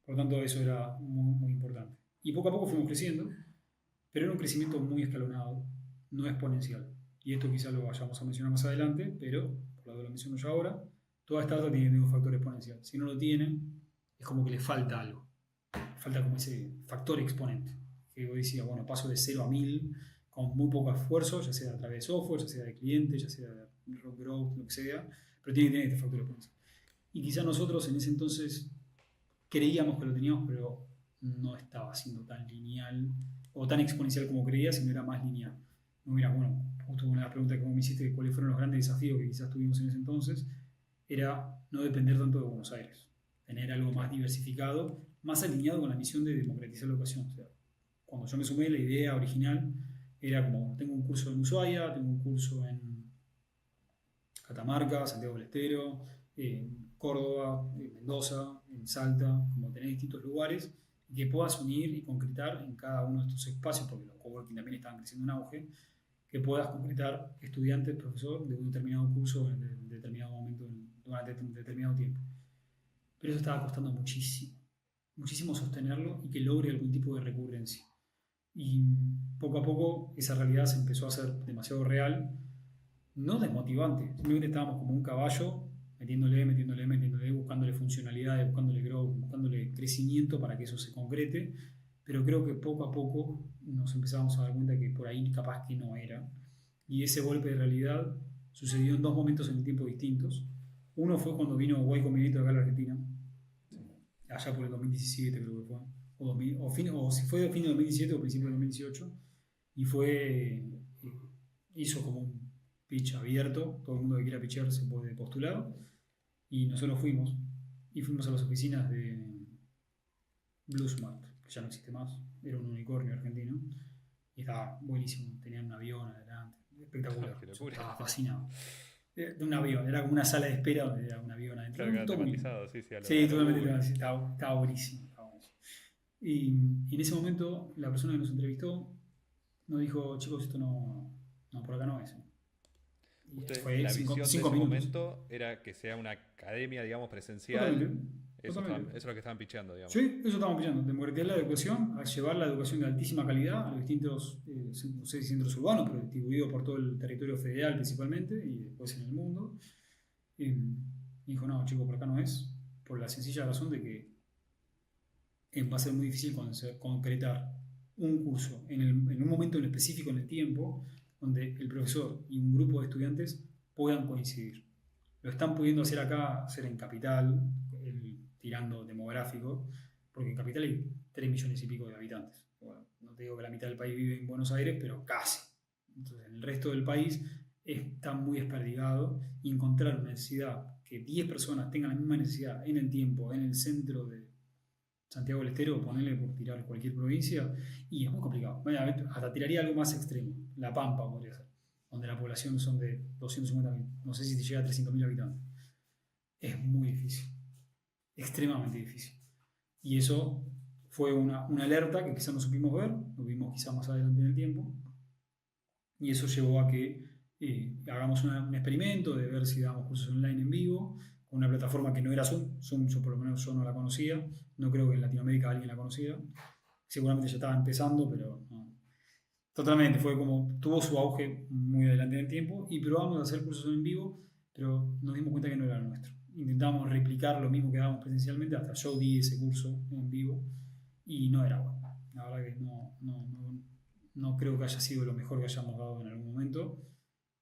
Por lo tanto, eso era muy, muy importante. Y poco a poco fuimos creciendo, pero era un crecimiento muy escalonado, no exponencial. Y esto quizás lo vayamos a mencionar más adelante, pero por lado lo menciono yo ahora, toda startup tiene un factor exponencial. Si no lo tiene, es como que le falta algo. falta como ese factor exponente. Que vos decías, bueno, paso de 0 a 1000 con muy poco esfuerzo, ya sea a través de software, ya sea de clientes, ya sea de growth, lo que sea, pero tiene que tener este factor exponente. Y quizás nosotros en ese entonces creíamos que lo teníamos, pero no estaba siendo tan lineal o tan exponencial como creía, sino era más lineal. No, mira, bueno, justo una de las preguntas que vos me hiciste de cuáles fueron los grandes desafíos que quizás tuvimos en ese entonces, era no depender tanto de Buenos Aires, tener algo más diversificado, más alineado con la misión de democratizar la educación. O sea, cuando yo me sumé, la idea original era como, tengo un curso en Ushuaia, tengo un curso en Catamarca, Santiago del Estero, en Córdoba, en Mendoza, en Salta, como tener distintos lugares y que puedas unir y concretar en cada uno de estos espacios, porque los coworking también estaban creciendo en auge, que puedas concretar estudiantes, profesor, de un determinado curso en determinado momento, durante un determinado tiempo. Pero eso estaba costando muchísimo, muchísimo sostenerlo y que logre algún tipo de recurrencia. Y poco a poco esa realidad se empezó a hacer demasiado real, no desmotivante, simplemente estábamos como un caballo metiéndole, buscándole funcionalidades, buscándole growth, buscándole crecimiento para que eso se concrete, pero creo que poco a poco nos empezamos a dar cuenta que por ahí capaz que no era. Y ese golpe de realidad sucedió en dos momentos en el tiempo distintos. Uno fue cuando vino Y Combinator acá a la Argentina, allá por el 2017 creo que fue, o si fue de fin de 2017 o principio de 2018, y hizo como un pitch abierto, todo el mundo que quiera pitchar se puede postular, y nosotros fuimos a las oficinas de Bluesmart, que ya no existe más, era un unicornio argentino, y estaba buenísimo, tenían un avión adelante, espectacular, yo estaba fascinado. De un avión, era como una sala de espera donde era un avión adentro. Claro, tematizado, sí, Sí, totalmente tematizado, estaba buenísimo. Y en ese momento la persona que nos entrevistó nos dijo, chicos, esto no por acá no es. Y Ustedes, fue la cinco visión de ese minutos. momento era que sea una academia, digamos, presencial. Totalmente. Eso es lo que estaban picheando, digamos. Sí, eso estamos pidiendo. Democratizar la educación, a llevar la educación de altísima calidad a los distintos, no sé si centros urbanos, pero distribuidos por todo el territorio federal principalmente y después en el mundo. Y dijo, no, chicos, por acá no es, por la sencilla razón de que va a ser muy difícil concretar un curso en un momento en específico en el tiempo donde el profesor y un grupo de estudiantes puedan coincidir. Lo están pudiendo hacer acá, hacer en Capital, tirando demográfico, porque en Capital hay 3 millones y pico de habitantes. Bueno, no te digo que la mitad del país vive en Buenos Aires, pero casi. Entonces, en el resto del país está muy desperdigado y encontrar una necesidad, que 10 personas tengan la misma necesidad en el tiempo, en el centro de Santiago del Estero, ponerle por tirar cualquier provincia, y es muy complicado. Bueno, hasta tiraría algo más extremo, La Pampa podría ser, donde la población son de 250.000, no sé si te llega a 300.000 habitantes. Es muy difícil, extremadamente difícil. Y eso fue una alerta que quizás no supimos ver, lo vimos quizás más adelante en el tiempo, y eso llevó a que hagamos un experimento de ver si dábamos cursos online en vivo, con una plataforma que no era Zoom, yo por lo menos yo no la conocía, no creo que en Latinoamérica alguien la conocía, seguramente ya estaba empezando, pero no. Totalmente, fue como, tuvo su auge muy adelante en el tiempo, y probamos a hacer cursos en vivo, pero nos dimos cuenta que no era lo nuestro. Intentamos replicar lo mismo que dábamos presencialmente, hasta yo di ese curso en vivo, y no era bueno. La verdad que no creo que haya sido lo mejor que hayamos dado en algún momento,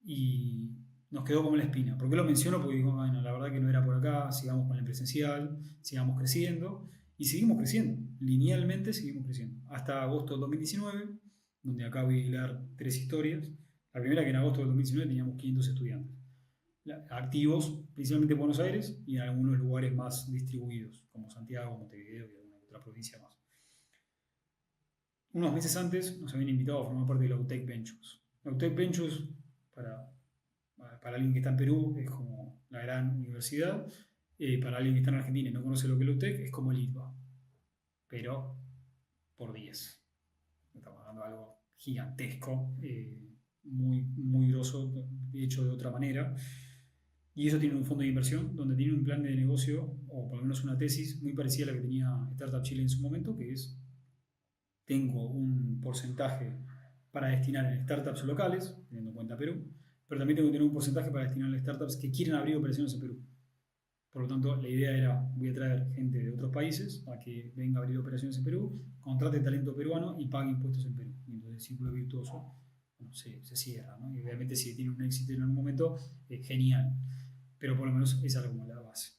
y nos quedó como la espina. ¿Por qué lo menciono? Porque digo, bueno, la verdad que no era por acá, sigamos con el presencial, sigamos creciendo, y seguimos creciendo, linealmente seguimos creciendo, hasta agosto del 2019, donde acá voy a hilar 3 historias. La primera, que en agosto del 2019 teníamos 500 estudiantes, activos principalmente en Buenos Aires y en algunos lugares más distribuidos, como Santiago, Montevideo y alguna otra provincia más. Unos meses antes nos habían invitado a formar parte de la UTEC Ventures. La UTEC Ventures, para alguien que está en Perú, es como la gran universidad. Para alguien que está en Argentina y no conoce lo que es la UTEC, es como el ITBA, pero por 10. Estamos hablando de algo gigantesco, muy, muy grosso, hecho de otra manera. Y eso tiene un fondo de inversión donde tiene un plan de negocio, o por lo menos una tesis muy parecida a la que tenía Startup Chile en su momento, que es: tengo un porcentaje para destinar en startups locales, teniendo en cuenta Perú, pero también tengo que tener un porcentaje para destinar en startups que quieren abrir operaciones en Perú. Por lo tanto, la idea era, voy a traer gente de otros países a que venga a abrir operaciones en Perú, contrate talento peruano y pague impuestos en Perú. Y entonces el círculo virtuoso, bueno, se cierra, ¿no? Y obviamente si tiene un éxito en algún momento, genial. Pero por lo menos esa era como la base.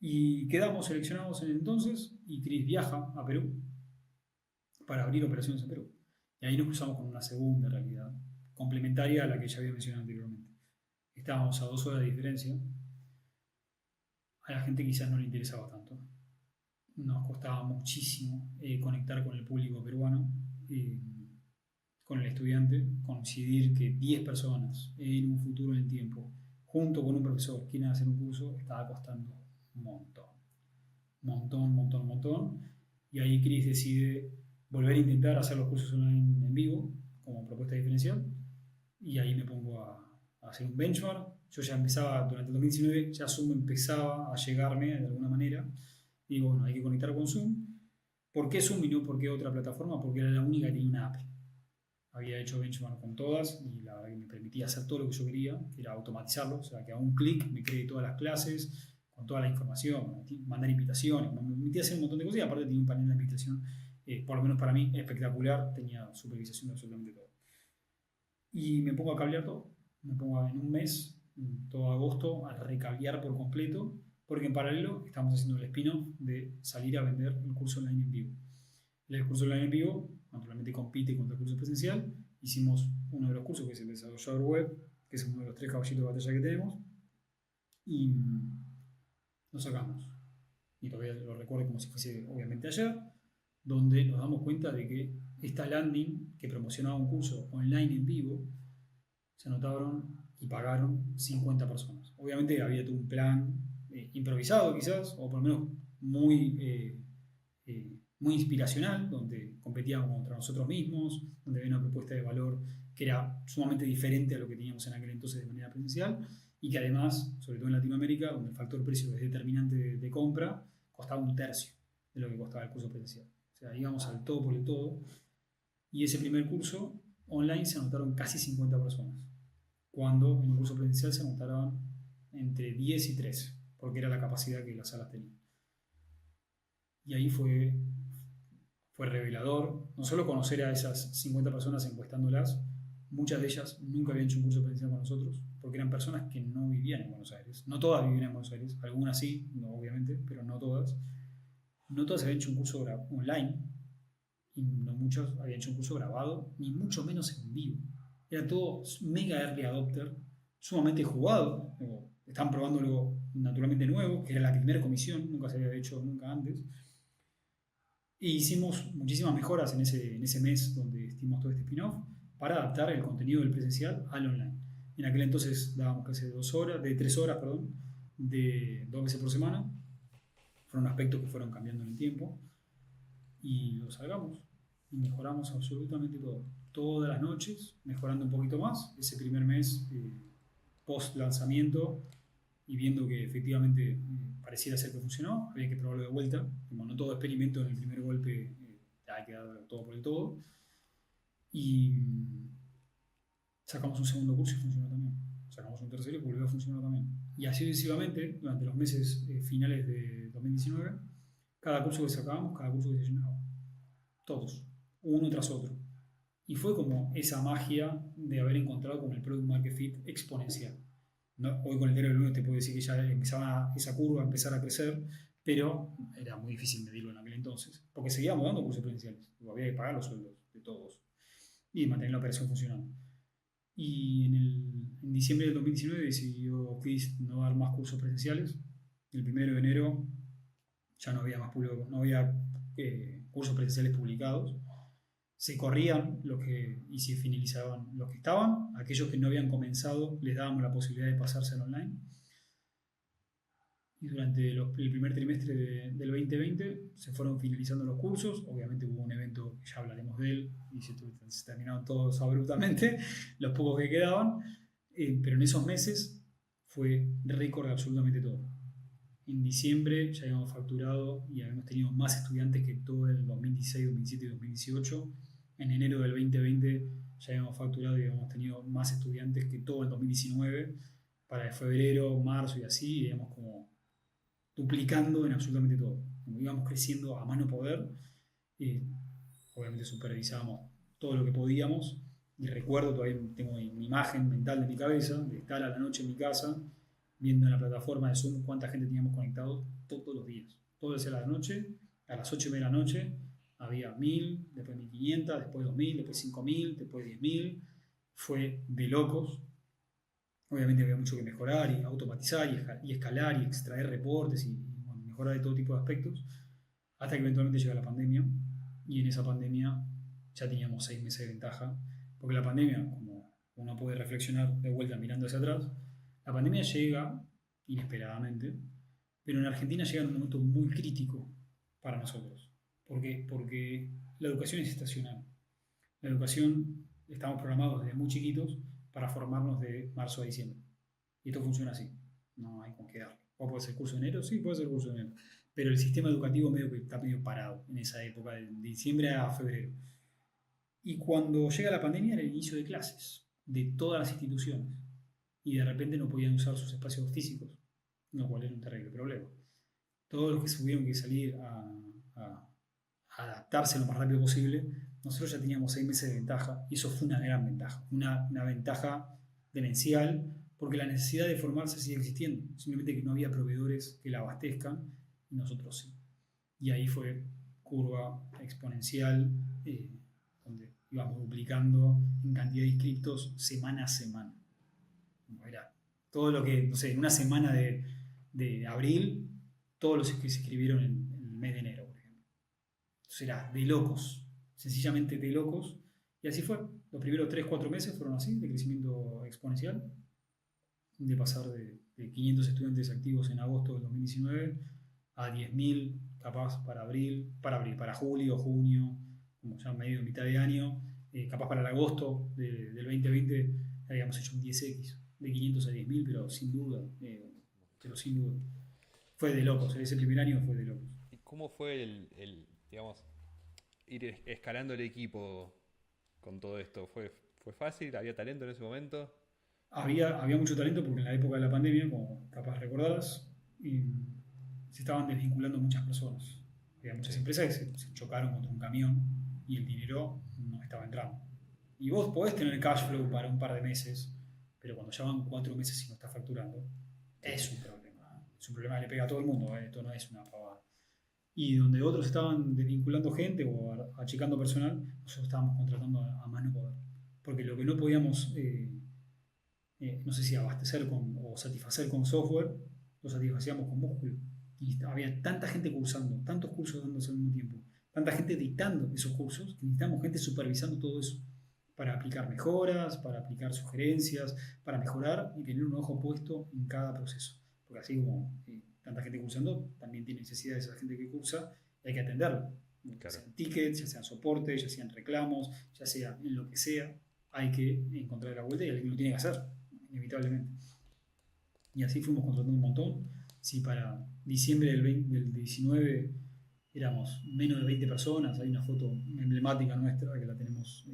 Y quedamos seleccionados en el entonces y Chris viaja a Perú para abrir operaciones en Perú. Y ahí nos cruzamos con una segunda realidad, complementaria a la que ya había mencionado anteriormente. Estábamos a 2 horas de diferencia. A la gente quizás no le interesaba tanto. Nos costaba muchísimo conectar con el público peruano, con el estudiante, coincidir que 10 personas en un futuro en el tiempo, junto con un profesor, quieren hacer un curso, estaba costando un montón. Montón. Y ahí Chris decide volver a intentar hacer los cursos online en vivo como propuesta diferencial. Y ahí me pongo a hacer un benchmark. Yo ya empezaba, durante el 2019, ya Zoom empezaba a llegarme de alguna manera. Y digo, bueno, hay que conectar con Zoom. ¿Por qué Zoom y no por qué otra plataforma? Porque era la única que tenía una API. Había hecho benchmark con todas y la verdad que me permitía hacer todo lo que yo quería, que era automatizarlo. O sea, que a un clic me cree todas las clases, con toda la información, mandar invitaciones, me permitía hacer un montón de cosas y aparte tenía un panel de invitación, por lo menos para mí, espectacular. Tenía supervisación de absolutamente todo. Y me pongo a cablear todo. Me pongo en un mes, todo agosto, a recablear por completo, porque en paralelo estamos haciendo el spin-off de salir a vender el curso online en vivo. El curso online en vivo, naturalmente, compite contra el curso presencial. Hicimos uno de los cursos, que es el desarrollador web, que es uno de los 3 caballitos de batalla que tenemos, y lo sacamos. Y todavía lo recuerdo como si fuese, obviamente, ayer, donde nos damos cuenta de que esta landing que promocionaba un curso online en vivo, se anotaron y pagaron 50 personas. Obviamente había todo un plan improvisado quizás, o por lo menos muy inspiracional, donde competíamos contra nosotros mismos, donde había una propuesta de valor que era sumamente diferente a lo que teníamos en aquel entonces de manera presencial, y que además, sobre todo en Latinoamérica, donde el factor precio es determinante de compra, costaba 1/3 de lo que costaba el curso presencial. O sea, íbamos al todo por el todo, y ese primer curso online se anotaron casi 50 personas, cuando en un curso presencial se anotaron entre 10 y 13, porque era la capacidad que las salas tenían. Y ahí fue revelador, no solo conocer a esas 50 personas encuestándolas, muchas de ellas nunca habían hecho un curso presencial con nosotros, porque eran personas que no vivían en Buenos Aires. No todas vivían en Buenos Aires, algunas sí, no, obviamente, pero no todas. No todas habían hecho un curso online, y no muchas habían hecho un curso grabado, ni mucho menos en vivo. Era todo mega early adopter, sumamente jugado. Estaban probando algo naturalmente nuevo, que era la primera comisión, nunca se había hecho nunca antes. E hicimos muchísimas mejoras en ese mes donde hicimos todo este spin-off para adaptar el contenido del presencial al online. En aquel entonces dábamos clases de 3 horas, de 2 veces por semana. Fueron aspectos que fueron cambiando en el tiempo y lo salgamos y mejoramos absolutamente todo. Todas las noches, mejorando un poquito más. Ese primer mes, post lanzamiento, y viendo que efectivamente pareciera ser que funcionó, había que probarlo de vuelta. Como no todo experimento en el primer golpe, hay que dar todo por el todo. Y sacamos un segundo curso y funcionó también. Sacamos un tercero y volvió a funcionar también. Y así sucesivamente, durante los meses finales de 2019, cada curso que sacábamos, cada curso que se llenaba. Todos, uno tras otro. Y fue como esa magia de haber encontrado como el Product Market Fit exponencial. ¿No? Hoy con el diario del lunes te puedo decir que ya empezaba esa curva a empezar a crecer, pero era muy difícil medirlo en aquel entonces, porque seguíamos dando cursos presenciales, había que pagar los sueldos de todos y mantener la operación funcionando. Y en diciembre del 2019 decidió Chris no dar más cursos presenciales. El 1 de enero ya no había más cursos presenciales publicados. Se corrían y se finalizaban los que estaban. Aquellos que no habían comenzado les dábamos la posibilidad de pasarse al online. Y durante el primer trimestre del 2020 se fueron finalizando los cursos. Obviamente hubo un evento, que ya hablaremos de él, y se terminaron todos abruptamente, los pocos que quedaban. Pero en esos meses fue récord de absolutamente todo. En diciembre ya habíamos facturado y habíamos tenido más estudiantes que todo el 2016, 2017 y 2018. En enero del 2020 ya habíamos facturado y habíamos tenido más estudiantes que todo el 2019. Para febrero, marzo y así, digamos, como duplicando en absolutamente todo. Íbamos creciendo a mano poder. Obviamente supervisábamos todo lo que podíamos. Y recuerdo, todavía tengo una imagen mental de mi cabeza, de estar a la noche en mi casa, viendo en la plataforma de Zoom cuánta gente teníamos conectado todos los días. Todo hacia la noche, a las 8:30 de la noche, había 1000, después 1500, después 2000, después 5000, después 10000. Fue de locos. Obviamente había mucho que mejorar y automatizar y escalar y extraer reportes y bueno, mejorar de todo tipo de aspectos, hasta que eventualmente llega la pandemia. Y en esa pandemia ya teníamos 6 meses de ventaja, porque la pandemia, como uno puede reflexionar de vuelta mirando hacia atrás, la pandemia llega inesperadamente, pero en Argentina llega en un momento muy crítico para nosotros. ¿Por qué? Porque la educación es estacional. La educación, estamos programados desde muy chiquitos para formarnos de marzo a diciembre. Y esto funciona así. No hay con qué darle. ¿O puede ser curso de enero? Sí, puede ser curso de enero. Pero el sistema educativo medio que está medio parado en esa época, de diciembre a febrero. Y cuando llega la pandemia era el inicio de clases de todas las instituciones. Y de repente no podían usar sus espacios físicos, lo cual era un terrible problema. Todos los que tuvieron que salir a adaptarse lo más rápido posible, nosotros ya teníamos 6 meses de ventaja y eso fue una gran ventaja, una ventaja demencial, porque la necesidad de formarse sigue existiendo, simplemente que no había proveedores que la abastezcan y nosotros sí. Y ahí fue curva exponencial, donde íbamos duplicando en cantidad de inscriptos semana a semana. Era todo lo que, no sé, en una semana de abril, todos los que se inscribieron en el mes de enero, por ejemplo. Entonces era de locos, sencillamente de locos. Y así fue. Los primeros 3-4 meses fueron así, de crecimiento exponencial, de pasar de 500 estudiantes activos en agosto del 2019 a 10.000 capaz para julio, junio, como ya medio mitad de año, capaz para el agosto del 2020 habíamos hecho un 10x, de 500 a 10.000, pero sin duda, Fue de locos, ese primer año fue de locos. ¿Y cómo fue digamos, ir escalando el equipo con todo esto? ¿Fue fácil? ¿Había talento en ese momento? Había mucho talento porque en la época de la pandemia, como capaz recordarás, se estaban desvinculando muchas personas. Había muchas empresas que se chocaron contra un camión y el dinero no estaba entrando. Y vos podés tener cash flow para un par de meses, pero cuando ya van 4 meses y no estás facturando, es un problema. Es un problema que le pega a todo el mundo, esto no es una pavada. Y donde otros estaban desvinculando gente o achicando personal, nosotros estábamos contratando a más no poder. Porque lo que no podíamos, no sé si abastecer o satisfacer con software, lo satisfacíamos con músculo. Y había tanta gente cursando, tantos cursos dándose al mismo tiempo, tanta gente dictando esos cursos, que necesitamos gente supervisando todo eso para aplicar mejoras, para aplicar sugerencias, para mejorar y tener un ojo puesto en cada proceso. Porque así como tanta gente cursando, también tiene necesidad de esa gente que cursa y hay que atenderlo. Claro. Ya sean tickets, ya sean soporte, ya sean reclamos, ya sea en lo que sea, hay que encontrar la vuelta y alguien lo tiene que hacer, inevitablemente. Y así fuimos contratando un montón. Si para diciembre del 19 éramos menos de 20 personas, hay una foto emblemática nuestra que la tenemos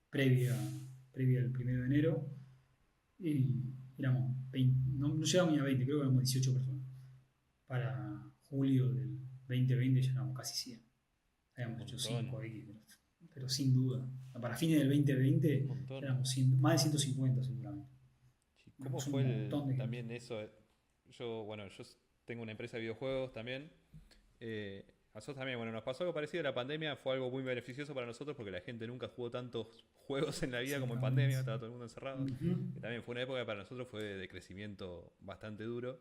previa al 1 de enero, y éramos 20, no llegamos ni a 20, creo que éramos 18 personas. Para julio del 2020 ya éramos casi 100. Habíamos hecho 5X, pero sin duda. Para fines del 2020 éramos más de 150 seguramente. ¿Cómo fue también eso? Yo tengo una empresa de videojuegos también. A nosotros también, nos pasó algo parecido. La pandemia fue algo muy beneficioso para nosotros porque la gente nunca jugó tantos juegos en la vida como en pandemia, estaba todo el mundo encerrado. Y también fue una época que para nosotros fue de crecimiento bastante duro.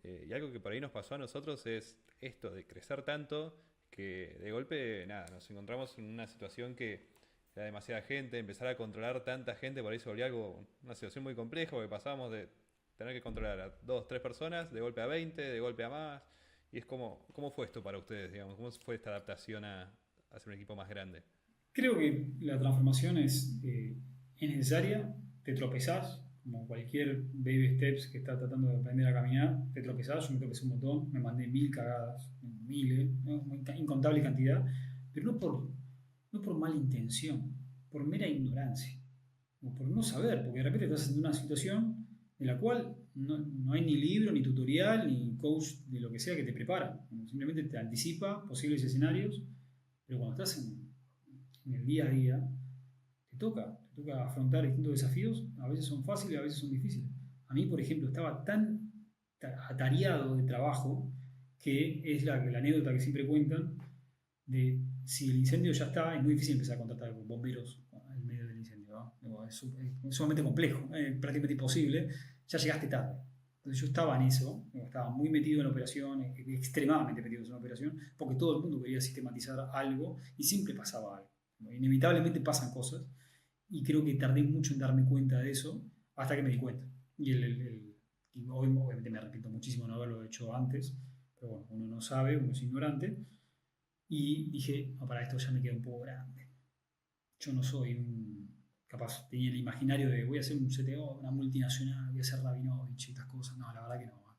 Y algo que por ahí nos pasó a nosotros es esto de crecer tanto que de golpe, nos encontramos en una situación que era demasiada gente, empezar a controlar tanta gente, por ahí se volvía una situación muy compleja, porque pasábamos de tener que controlar a 2-3 personas, de golpe a 20, de golpe a más. Y es ¿cómo fue esto para ustedes, digamos? ¿Cómo fue esta adaptación a ser un equipo más grande? Creo que la transformación es necesaria, te tropezás, como cualquier baby steps que está tratando de aprender a caminar, te tropezás, yo me tropecé un montón, me mandé 1000 cagadas, miles, incontable cantidad, pero no por mala intención, por mera ignorancia, o por no saber, porque de repente estás en una situación de la cual no hay ni libro, ni tutorial, ni coach de lo que sea que te prepara. Simplemente te anticipa posibles escenarios, pero cuando estás en el día a día, te toca afrontar distintos desafíos. A veces son fáciles, a veces son difíciles. A mí, por ejemplo, estaba tan atareado de trabajo que es la anécdota que siempre cuentan de si el incendio ya está, es muy difícil empezar a contratar bomberos en medio del incendio, ¿no? Es sumamente complejo, prácticamente imposible, ya llegaste tarde. Entonces yo estaba en eso, estaba muy metido en la operación, extremadamente metido en la operación, porque todo el mundo quería sistematizar algo y siempre pasaba algo. Inevitablemente pasan cosas y creo que tardé mucho en darme cuenta de eso hasta que me di cuenta. Y hoy obviamente me arrepiento muchísimo de no haberlo hecho antes, pero bueno, uno no sabe, uno es ignorante. Y dije, no, para esto ya me queda un poco grande. Yo no soy un... Capaz tenía el imaginario de voy a hacer un CTO, una multinacional, voy a hacer Rabinovich y estas cosas. No, la verdad que no.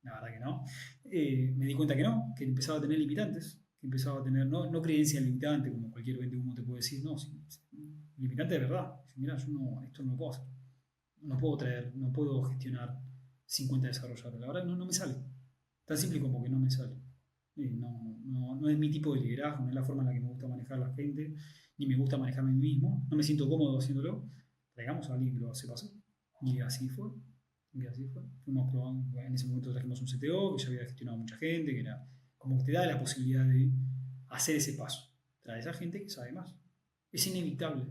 La verdad que no. Me di cuenta que no, que empezaba a tener limitantes, que empezaba a tener, no creencias limitantes, como cualquier vende humo te puede decir, no, limitante de verdad. Mira, yo no, esto no lo puedo hacer. No puedo traer, no puedo gestionar 50 desarrolladores. La verdad no me sale. Tan simple como que no me sale. No es mi tipo de liderazgo, no es la forma en la que me gusta manejar a la gente, ni me gusta manejarme a mí mismo. No me siento cómodo haciéndolo. Traigamos a alguien que lo hace pasar. Y así fue. Y así fue. Fuimos probando, en ese momento trajimos un CTO que ya había gestionado a mucha gente, que era como que te da la posibilidad de hacer ese paso. Traes a gente que sabe más. Es inevitable.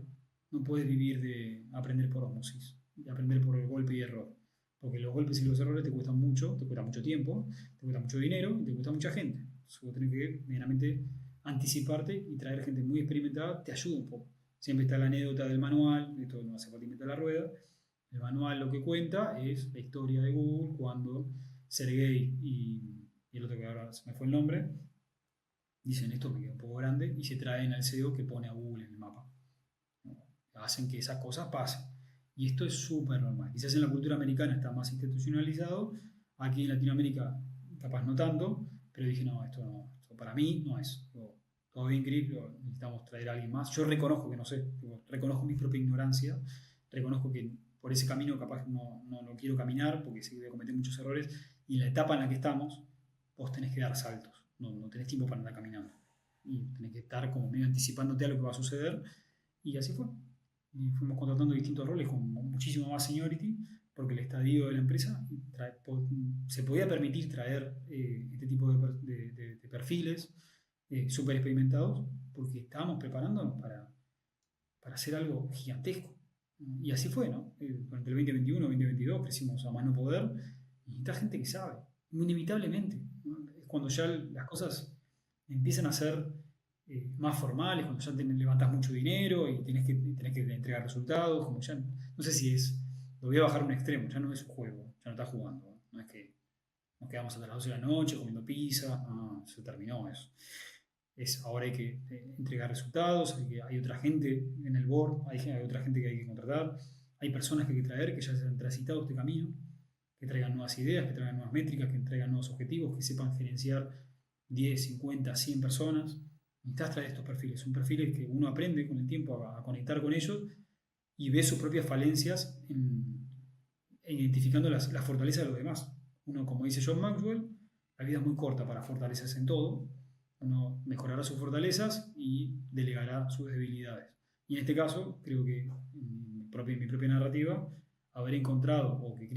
No puedes vivir de aprender por osmosis, de aprender por el golpe y error. Porque los golpes y los errores te cuestan mucho, te cuesta mucho tiempo, te cuesta mucho dinero y te cuesta mucha gente. Entonces vos tenés que meramente anticiparte y traer gente muy experimentada, te ayuda un poco. Siempre está la anécdota del manual, esto no hace falta inventar la rueda. El manual lo que cuenta es la historia de Google cuando Sergey y el otro que ahora se me fue el nombre, dicen esto me queda un poco grande y se traen al CEO que pone a Google en el mapa. Hacen que esas cosas pasen. Y esto es súper normal. Quizás en la cultura americana está más institucionalizado, aquí en Latinoamérica capaz no tanto, pero dije, no, esto para mí no es. Todo bien, Chris, necesitamos traer a alguien más. Yo reconozco que no sé, reconozco mi propia ignorancia, reconozco que por ese camino capaz no quiero caminar porque sé que voy a cometer muchos errores y en la etapa en la que estamos, vos tenés que dar saltos, no tenés tiempo para andar caminando. Y tenés que estar como medio anticipándote a lo que va a suceder y así fue. Y fuimos contratando distintos roles con muchísimo más seniority, porque el estadio de la empresa se podía permitir traer este tipo de perfiles súper experimentados, porque estábamos preparándonos para hacer algo gigantesco. Y así fue, ¿no? Durante el 2021, 2022 crecimos a más no poder, y necesita gente que sabe, inevitablemente, ¿no? Es cuando ya las cosas empiezan a ser más formales, cuando ya levantas mucho dinero y tenés que entregar resultados, como ya, no sé si es, lo voy a bajar a un extremo, ya no es un juego, ya no estás jugando, no es que nos quedamos hasta las 12 de la noche comiendo pizza, no, se terminó eso. Ahora hay que entregar resultados, hay otra gente en el board, hay otra gente que hay que contratar, hay personas que hay que traer que ya se han transitado este camino, que traigan nuevas ideas, que traigan nuevas métricas, que traigan nuevos objetivos, que sepan gerenciar 10, 50, 100 personas. Necesitas traer estos perfiles. Son perfiles que uno aprende con el tiempo a conectar con ellos y ve sus propias falencias identificando las fortalezas de los demás. Uno, como dice John Maxwell, la vida es muy corta para fortalecerse en todo. Uno mejorará sus fortalezas y delegará sus debilidades. Y en este caso, creo que en mi propia narrativa, haber encontrado, o que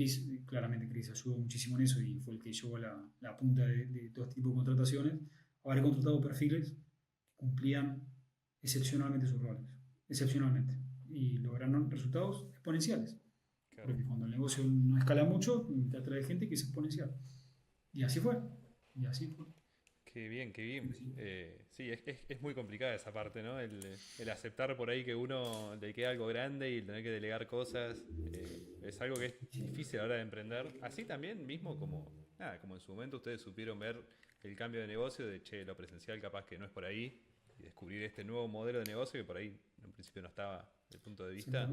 claramente Chris ayudó muchísimo en eso y fue el que llevó la punta de todo este tipo de contrataciones, haber contratado perfiles cumplían excepcionalmente sus roles, excepcionalmente, y lograron resultados exponenciales. Claro. Porque cuando el negocio no escala mucho, te atrae gente que es exponencial. Y así fue. Y así fue. Qué bien, qué bien. Sí, es muy complicada esa parte, ¿no? El aceptar por ahí que uno le queda algo grande y el tener que delegar cosas. Es algo que es difícil a la hora de emprender. Así también mismo como en su momento ustedes supieron ver el cambio de negocio, de che, lo presencial capaz que no es por ahí, y descubrir este nuevo modelo de negocio que por ahí en un principio no estaba desde el punto de vista.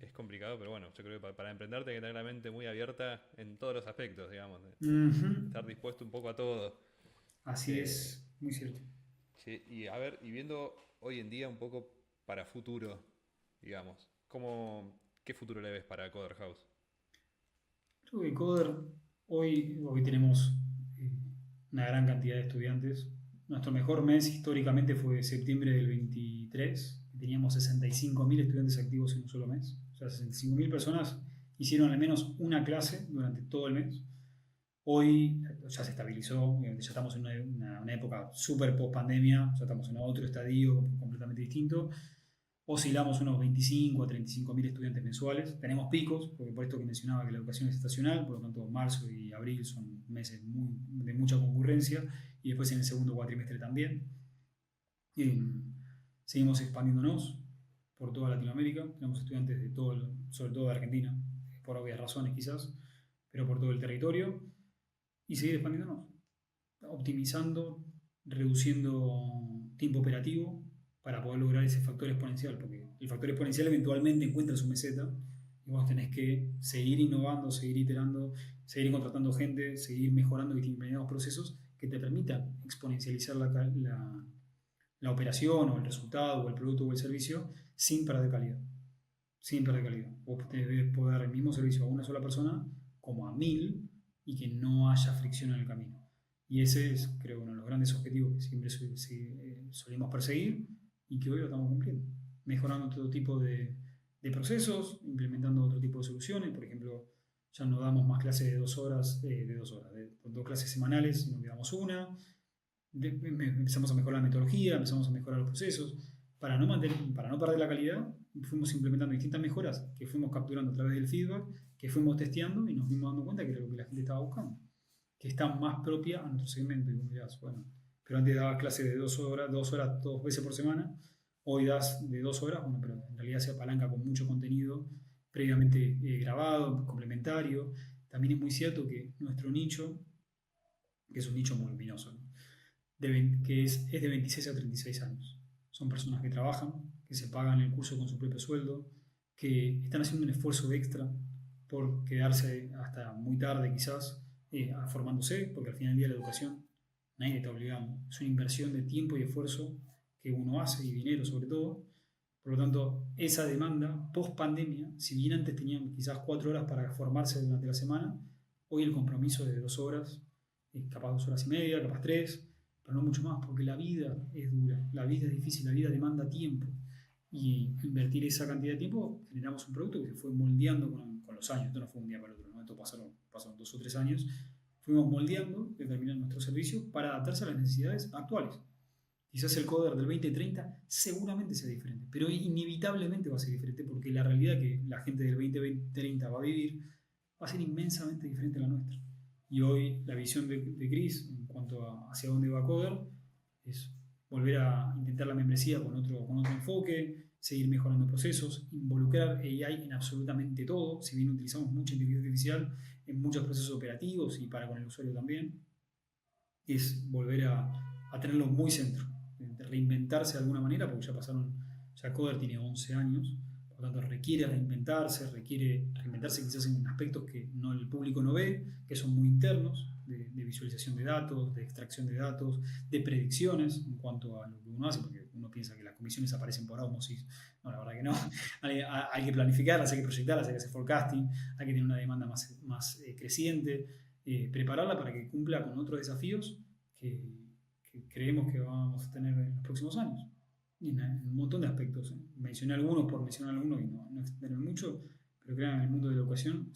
Es complicado, pero bueno, yo creo que para emprender tenés que tener la mente muy abierta en todos los aspectos, digamos. Estar dispuesto un poco a todo. Así es, muy cierto. Sí, y a ver, y viendo hoy en día un poco para futuro, digamos, ¿Qué futuro le ves para Coder House? Creo que Coder, hoy tenemos una gran cantidad de estudiantes. Nuestro mejor mes históricamente fue septiembre del 23, que teníamos 65.000 estudiantes activos en un solo mes. O sea, 65.000 personas hicieron al menos una clase durante todo el mes. Hoy ya se estabilizó, ya estamos en una época súper post pandemia, ya estamos en otro estadio completamente distinto. Oscilamos unos 25 a 35.000 estudiantes mensuales. Tenemos picos, porque por esto que mencionaba que la educación es estacional, por lo tanto marzo y abril son meses de mucha concurrencia, y después en el segundo cuatrimestre también. Seguimos expandiéndonos por toda Latinoamérica. Tenemos estudiantes de sobre todo de Argentina, por obvias razones quizás, pero por todo el territorio. Y seguir expandiéndonos, optimizando, reduciendo tiempo operativo para poder lograr ese factor exponencial, porque el factor exponencial eventualmente encuentra su meseta y vos tenés que seguir innovando, seguir iterando, seguir contratando gente, seguir mejorando determinados procesos que te permitan exponencializar la operación o el resultado o el producto o el servicio sin perder calidad. Sin perder calidad. Vos debes poder dar el mismo servicio a una sola persona como a 1.000 y que no haya fricción en el camino. Y ese es, creo, uno de los grandes objetivos que siempre solemos perseguir y que hoy lo estamos cumpliendo. Mejorando todo tipo de procesos, implementando otro tipo de soluciones. Por ejemplo, ya no damos más clases de 2 horas, de 2 clases semanales, sino que damos una. Empezamos a mejorar la metodología, empezamos a mejorar los procesos. Para no perder la calidad, fuimos implementando distintas mejoras que fuimos capturando a través del feedback, que fuimos testeando y nos fuimos dando cuenta que era lo que la gente estaba buscando, que está más propia a nuestro segmento. Y vos dirás, bueno, pero antes dabas clases de 2 horas, 2 veces por semana, hoy das de 2 horas, bueno, pero en realidad se apalanca con mucho contenido previamente grabado, complementario. También es muy cierto que nuestro nicho, que es un nicho muy luminoso, ¿no? Que es de 26 a 36 años. Son personas que trabajan, que se pagan el curso con su propio sueldo, que están haciendo un esfuerzo extra por quedarse hasta muy tarde quizás formándose, porque al final del día la educación nadie te está obligando. Es una inversión de tiempo y esfuerzo que uno hace y dinero sobre todo. Por lo tanto, esa demanda post pandemia, si bien antes tenían quizás 4 horas para formarse durante la semana, hoy el compromiso es de 2 horas, capaz 2 horas y media, capaz 3, pero no mucho más, porque la vida es dura, la vida es difícil, la vida demanda tiempo. Y invertir esa cantidad de tiempo, generamos un producto que se fue moldeando con los años. Esto no fue un día para el otro, ¿no? Esto pasaron 2 o 3 años. Fuimos moldeando, determinando nuestro servicio para adaptarse a las necesidades actuales. Quizás el Coder del 2030 seguramente sea diferente, pero inevitablemente va a ser diferente porque la realidad que la gente del 2030 va a vivir va a ser inmensamente diferente a la nuestra. Y hoy la visión de Chris en cuanto a hacia dónde va Coder es volver a intentar la membresía con otro enfoque, seguir mejorando procesos, involucrar AI en absolutamente todo, si bien utilizamos mucha inteligencia artificial en muchos procesos operativos y para con el usuario también, es volver a tenerlo muy centro, de reinventarse de alguna manera, porque ya Coder tiene 11 años, por lo tanto requiere reinventarse quizás en aspectos que el público no ve, que son muy internos, de visualización de datos, de extracción de datos, de predicciones en cuanto a lo que uno hace, porque uno piensa que las comisiones aparecen por ósmosis. No, la verdad que no. Hay que planificarlas, hay que proyectarlas, hay que hacer forecasting, hay que tener una demanda más creciente, prepararla para que cumpla con otros desafíos que creemos que vamos a tener en los próximos años. Y en un montón de aspectos. Mencioné algunos por mencionar algunos y no extenderme mucho, pero crean en el mundo de la educación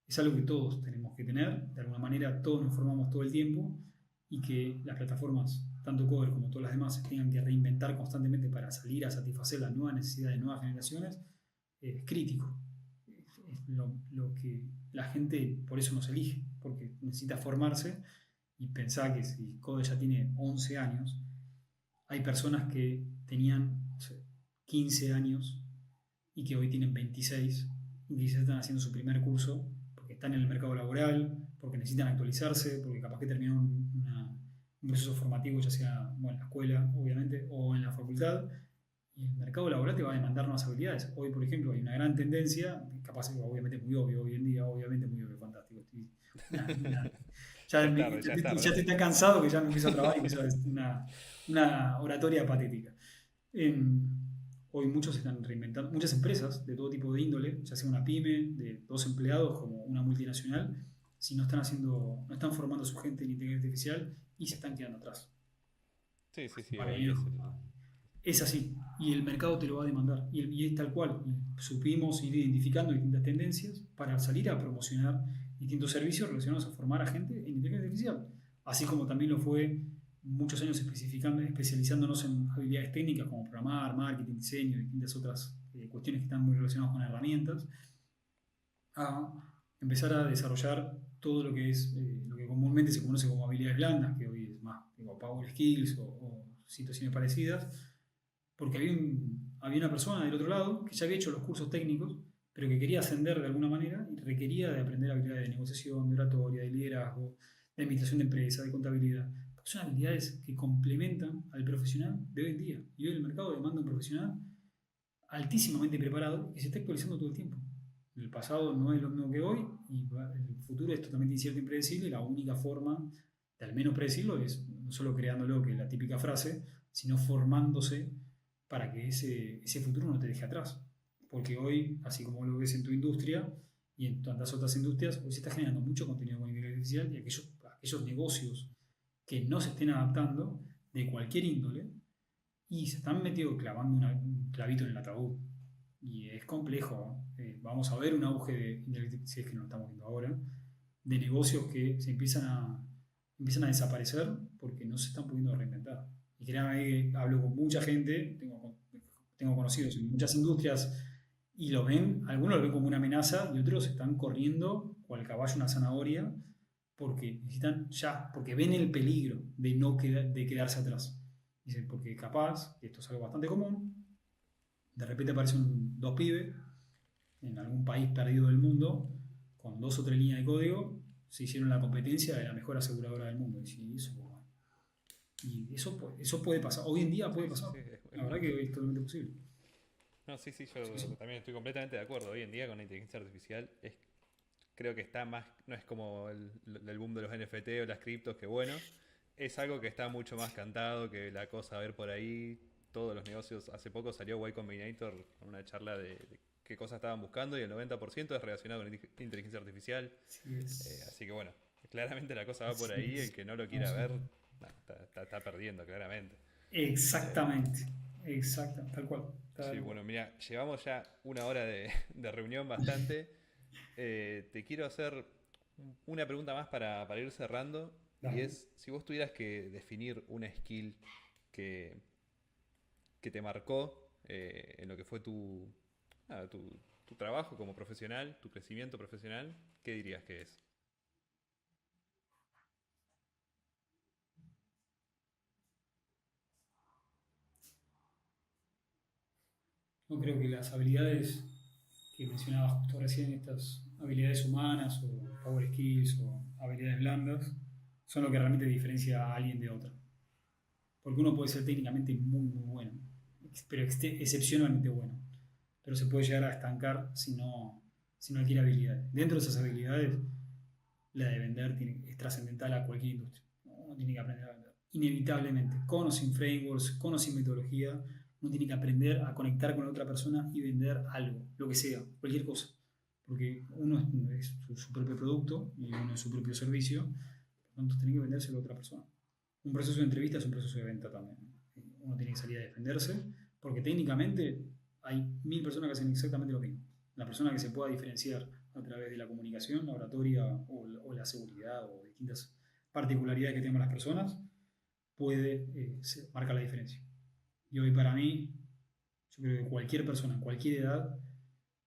es algo que todos tenemos que tener, de alguna manera todos nos formamos todo el tiempo y que las plataformas, tanto Coder como todas las demás, se tengan que reinventar constantemente para salir a satisfacer las nuevas necesidades de nuevas generaciones, es crítico. Es lo que la gente por eso nos elige, porque necesita formarse y pensar que si Coder ya tiene 11 años, hay personas que tenían 15 años y que hoy tienen 26 y que ya están haciendo su primer curso porque están en el mercado laboral, porque necesitan actualizarse, porque capaz que terminaron un proceso formativo, ya sea en la escuela, obviamente, o en la facultad, y el mercado laboral te va a demandar nuevas habilidades. Hoy, por ejemplo, hay una gran tendencia, capaz, obviamente muy obvio hoy en día, obviamente muy obvio, fantástico. Ya estoy tan cansado que ya me empiezo a trabar y empiezo a decir una oratoria patética. Hoy muchos se están reinventando, muchas empresas de todo tipo de índole, ya sea una pyme de 2 empleados como una multinacional, si no están no están formando a su gente en inteligencia artificial y se están quedando atrás. Sí, sí, sí, Para hoy ellos es el... es así y el mercado te lo va a demandar y es tal cual. Y supimos ir identificando distintas tendencias para salir a promocionar distintos servicios relacionados a formar a gente en inteligencia artificial. Así como también lo fue muchos años especializándonos en habilidades técnicas como programar, marketing, diseño, distintas otras cuestiones que están muy relacionadas con herramientas, a empezar a desarrollar todo lo que es lo que comúnmente se conoce como habilidades blandas, que hoy es más digo, power skills o situaciones parecidas, porque había una persona del otro lado que ya había hecho los cursos técnicos, pero que quería ascender de alguna manera y requería de aprender habilidades de negociación, de oratoria, de liderazgo, de administración de empresa, de contabilidad. Porque son habilidades que complementan al profesional de hoy en día. Y hoy el mercado demanda un profesional altísimamente preparado que se está actualizando todo el tiempo. El pasado no es lo mismo que hoy y el futuro es totalmente incierto e impredecible y la única forma de al menos predecirlo es no solo creándolo, que es la típica frase, sino formándose para que ese futuro no te deje atrás. Porque hoy, así como lo ves en tu industria y en tantas otras industrias, hoy se está generando mucho contenido con inteligencia artificial y aquellos negocios que no se estén adaptando de cualquier índole y se están metiendo clavando un clavito en el ataúd. Y es complejo. Vamos a ver un auge si es que no lo estamos viendo ahora, de negocios que empiezan a desaparecer porque no se están pudiendo reinventar. Y créanme que hablo con mucha gente, tengo conocidos en muchas industrias y lo ven, algunos lo ven como una amenaza y otros están corriendo cual caballo una zanahoria porque necesitan ya, porque ven el peligro de no de quedarse atrás. Dicen, porque capaz, y esto es algo bastante común, de repente aparecen dos pibes en algún país perdido del mundo con 2 o 3 líneas de código, se hicieron la competencia de la mejor aseguradora del mundo. Y eso puede pasar. Hoy en día puede Sí, sí, pasar. sí, La verdad que es totalmente posible. No, sí, sí, Sí, yo sí. también estoy completamente de acuerdo. Hoy en día con la inteligencia artificial creo que está más, no es como el boom de los NFT o las criptos, que bueno, es algo que está mucho más cantado, que la cosa a ver por ahí, todos los negocios. Hace poco salió Y Combinator con una charla de qué cosas estaban buscando y el 90% es relacionado con inteligencia artificial. Así es. Así que bueno, claramente la cosa va por Así ahí, el es. que no lo No, quiera sí. ver, no, está perdiendo, claramente. Eh, Exactamente. Exacto. Tal cual. sí, Tal cual. bueno, mira, llevamos ya una hora de reunión bastante. Te quiero hacer una pregunta más para ir cerrando, y Dale. es, si vos tuvieras que definir una skill que, que te marcó en lo que fue nada, tu trabajo como profesional, tu crecimiento profesional, ¿qué dirías que es? Yo creo que las habilidades que mencionabas justo recién, estas habilidades humanas o power skills o habilidades blandas, son lo que realmente diferencia a alguien de otro. Porque uno puede ser técnicamente muy bueno, pero excepcionalmente bueno. Pero se puede llegar a estancar si no adquiere habilidades. Dentro de esas habilidades, la de vender es trascendental a cualquier industria. Uno tiene que aprender a vender. Inevitablemente, con o sin frameworks, con o sin metodología, uno tiene que aprender a conectar con la otra persona y vender algo, lo que sea, cualquier cosa. Porque uno es su propio producto y uno es su propio servicio, por lo tanto, tiene que vendérselo a otra persona. Un proceso de entrevista es un proceso de venta también. Uno tiene que salir a defenderse, porque técnicamente hay 1000 personas que hacen exactamente lo mismo. La persona que se pueda diferenciar a través de la comunicación, la oratoria o la seguridad o distintas particularidades que tengan las personas, puede marcar la diferencia. Y hoy para mí, yo creo que cualquier persona, en cualquier edad,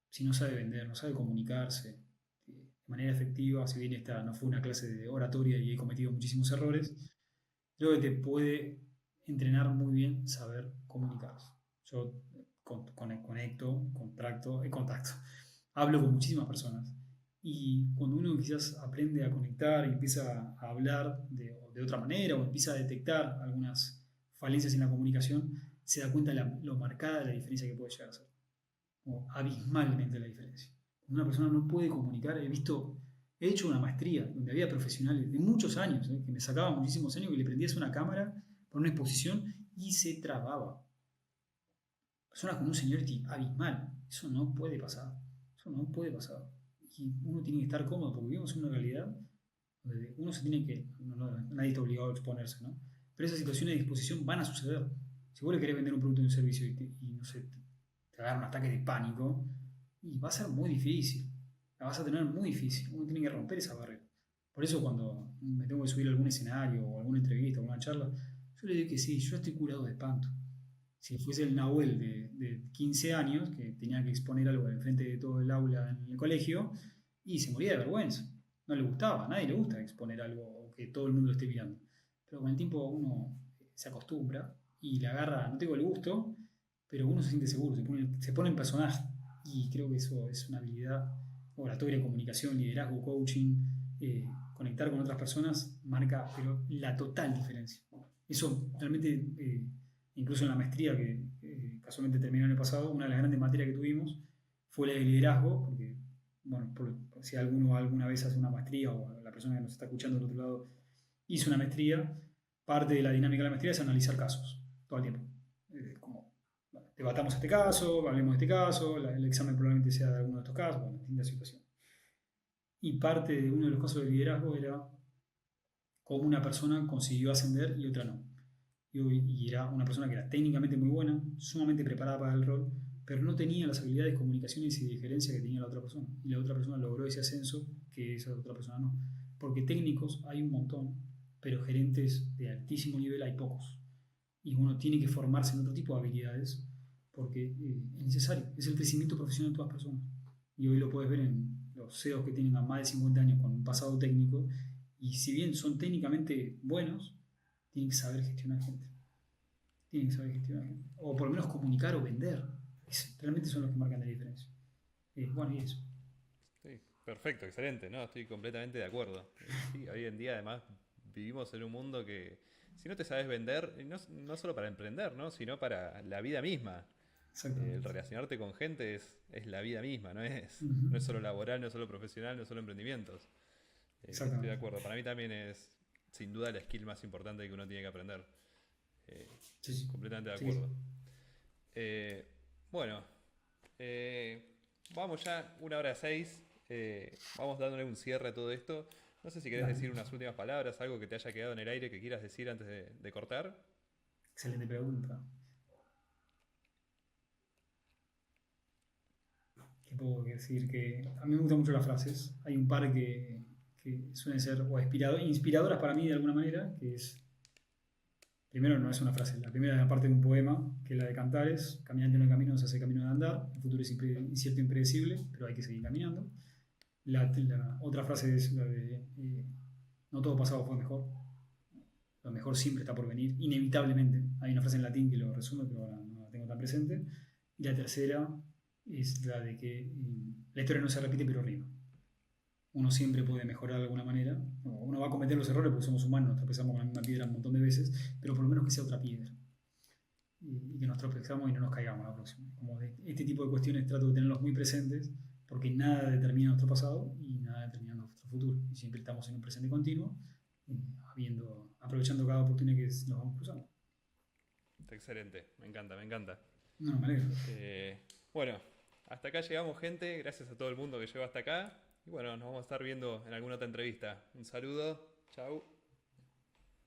si no sabe vender, no sabe comunicarse de manera efectiva, si bien esta no fue una clase de oratoria y he cometido muchísimos errores, creo que te puede entrenar muy bien saber comunicarse. Yo conecto, contacto, hablo con muchísimas personas y cuando uno quizás aprende a conectar y empieza a hablar de otra manera o empieza a detectar algunas falencias en la comunicación, se da cuenta de lo marcada de la diferencia que puede llegar a ser, o abismalmente la diferencia. Cuando una persona no puede comunicar, he hecho una maestría donde había profesionales de muchos años, que me sacaban muchísimos años, que le prendías una cámara por una exposición y se trababa. personas con un seniority abismal. Eso no puede pasar. Eso no puede pasar. Y uno tiene que estar cómodo porque vivimos en una realidad donde uno se tiene que. Nadie está obligado a exponerse, ¿no? Pero esas situaciones de exposición van a suceder. Si vos le querés vender un producto y un servicio y no sé, te agarra un ataque de pánico, y va a ser muy difícil. La vas a tener muy difícil. Uno tiene que romper esa barrera. Por eso cuando me tengo que subir a algún escenario o alguna entrevista o alguna charla, yo le digo que sí, yo estoy curado de espanto. Si fuese el Nahuel de 15 años, que tenía que exponer algo enfrente de todo el aula en el colegio, y se moría de vergüenza. No le gustaba, a nadie le gusta exponer algo o que todo el mundo lo esté mirando. Pero con el tiempo uno se acostumbra y le agarra, no tengo el gusto, pero uno se siente seguro, se pone en personaje. Y creo que eso es una habilidad oratoria, comunicación, liderazgo, coaching, conectar con otras personas, marca pero la total diferencia. Eso realmente, incluso en la maestría que casualmente terminó en el pasado, una de las grandes materias que tuvimos fue la de liderazgo, porque, bueno, por si alguno alguna vez hace una maestría o la persona que nos está escuchando del otro lado hizo una maestría, parte de la dinámica de la maestría es analizar casos todo el tiempo. Como debatamos este caso, hablemos de este caso, el examen probablemente sea de alguno de estos casos, bueno, distintas situaciones. Y parte de uno de los casos de liderazgo era cómo una persona consiguió ascender y otra no. Y era una persona que era técnicamente muy buena, sumamente preparada para el rol, pero no tenía las habilidades, comunicaciones y de gerencia que tenía la otra persona. Y la otra persona logró ese ascenso que esa otra persona no. Porque técnicos hay un montón, pero gerentes de altísimo nivel hay pocos. Y uno tiene que formarse en otro tipo de habilidades porque es necesario. Es el crecimiento profesional de todas las personas. Y hoy lo puedes ver en los CEOs que tienen a más de 50 años con un pasado técnico. Y si bien son técnicamente buenos, tienen que saber gestionar gente. Tienen que saber gestionar gente. O por lo menos comunicar o vender. Realmente son los que marcan la diferencia. Bueno, y eso. Sí, perfecto, excelente, ¿no? Estoy completamente de acuerdo. Sí, hoy en día además vivimos en un mundo que si no te sabes vender, y no solo para emprender, ¿no? Sino para la vida misma. El Exactamente. relacionarte con gente es la vida misma, no es Uh-huh. solo laboral, no es solo profesional, no es solo emprendimientos. Estoy de Exactamente. acuerdo. Para mí también es sin duda la skill más importante que uno tiene que aprender. Eh, Sí, sí. Completamente de Sí, sí. acuerdo. Eh, bueno, vamos ya, 1 hora 6. Vamos dándole un cierre a todo esto. No sé si querés Dale. decir unas últimas palabras, algo que te haya quedado en el aire que quieras decir antes de cortar. Excelente pregunta. ¿Qué puedo decir? Que a mí me gustan mucho las frases. Hay un par que suelen ser o inspiradoras para mí de alguna manera, que es, primero no es una frase, la primera es parte de un poema, que es la de Cantares, caminante en el camino se hace camino de andar, el futuro es incierto e impredecible, pero hay que seguir caminando. La otra frase es la de, no todo pasado fue mejor, lo mejor siempre está por venir, inevitablemente. Hay una frase en latín que lo resume, pero ahora no la tengo tan presente. Y la tercera es la de que la historia no se repite, pero rima. Uno siempre puede mejorar de alguna manera. Uno va a cometer los errores porque somos humanos, nos tropezamos con la misma piedra un montón de veces, pero por lo menos que sea otra piedra. Y que nos tropezamos y no nos caigamos la próxima. Como de este tipo de cuestiones trato de tenerlos muy presentes porque nada determina nuestro pasado y nada determina nuestro futuro. Y siempre estamos en un presente continuo, aprovechando cada oportunidad que nos vamos cruzando. Excelente, me encanta, me encanta. No, me alegro. Eh, bueno, hasta acá llegamos, gente. Gracias a todo el mundo que llegó hasta acá. Y bueno, nos vamos a estar viendo en alguna otra entrevista. Un saludo, chau.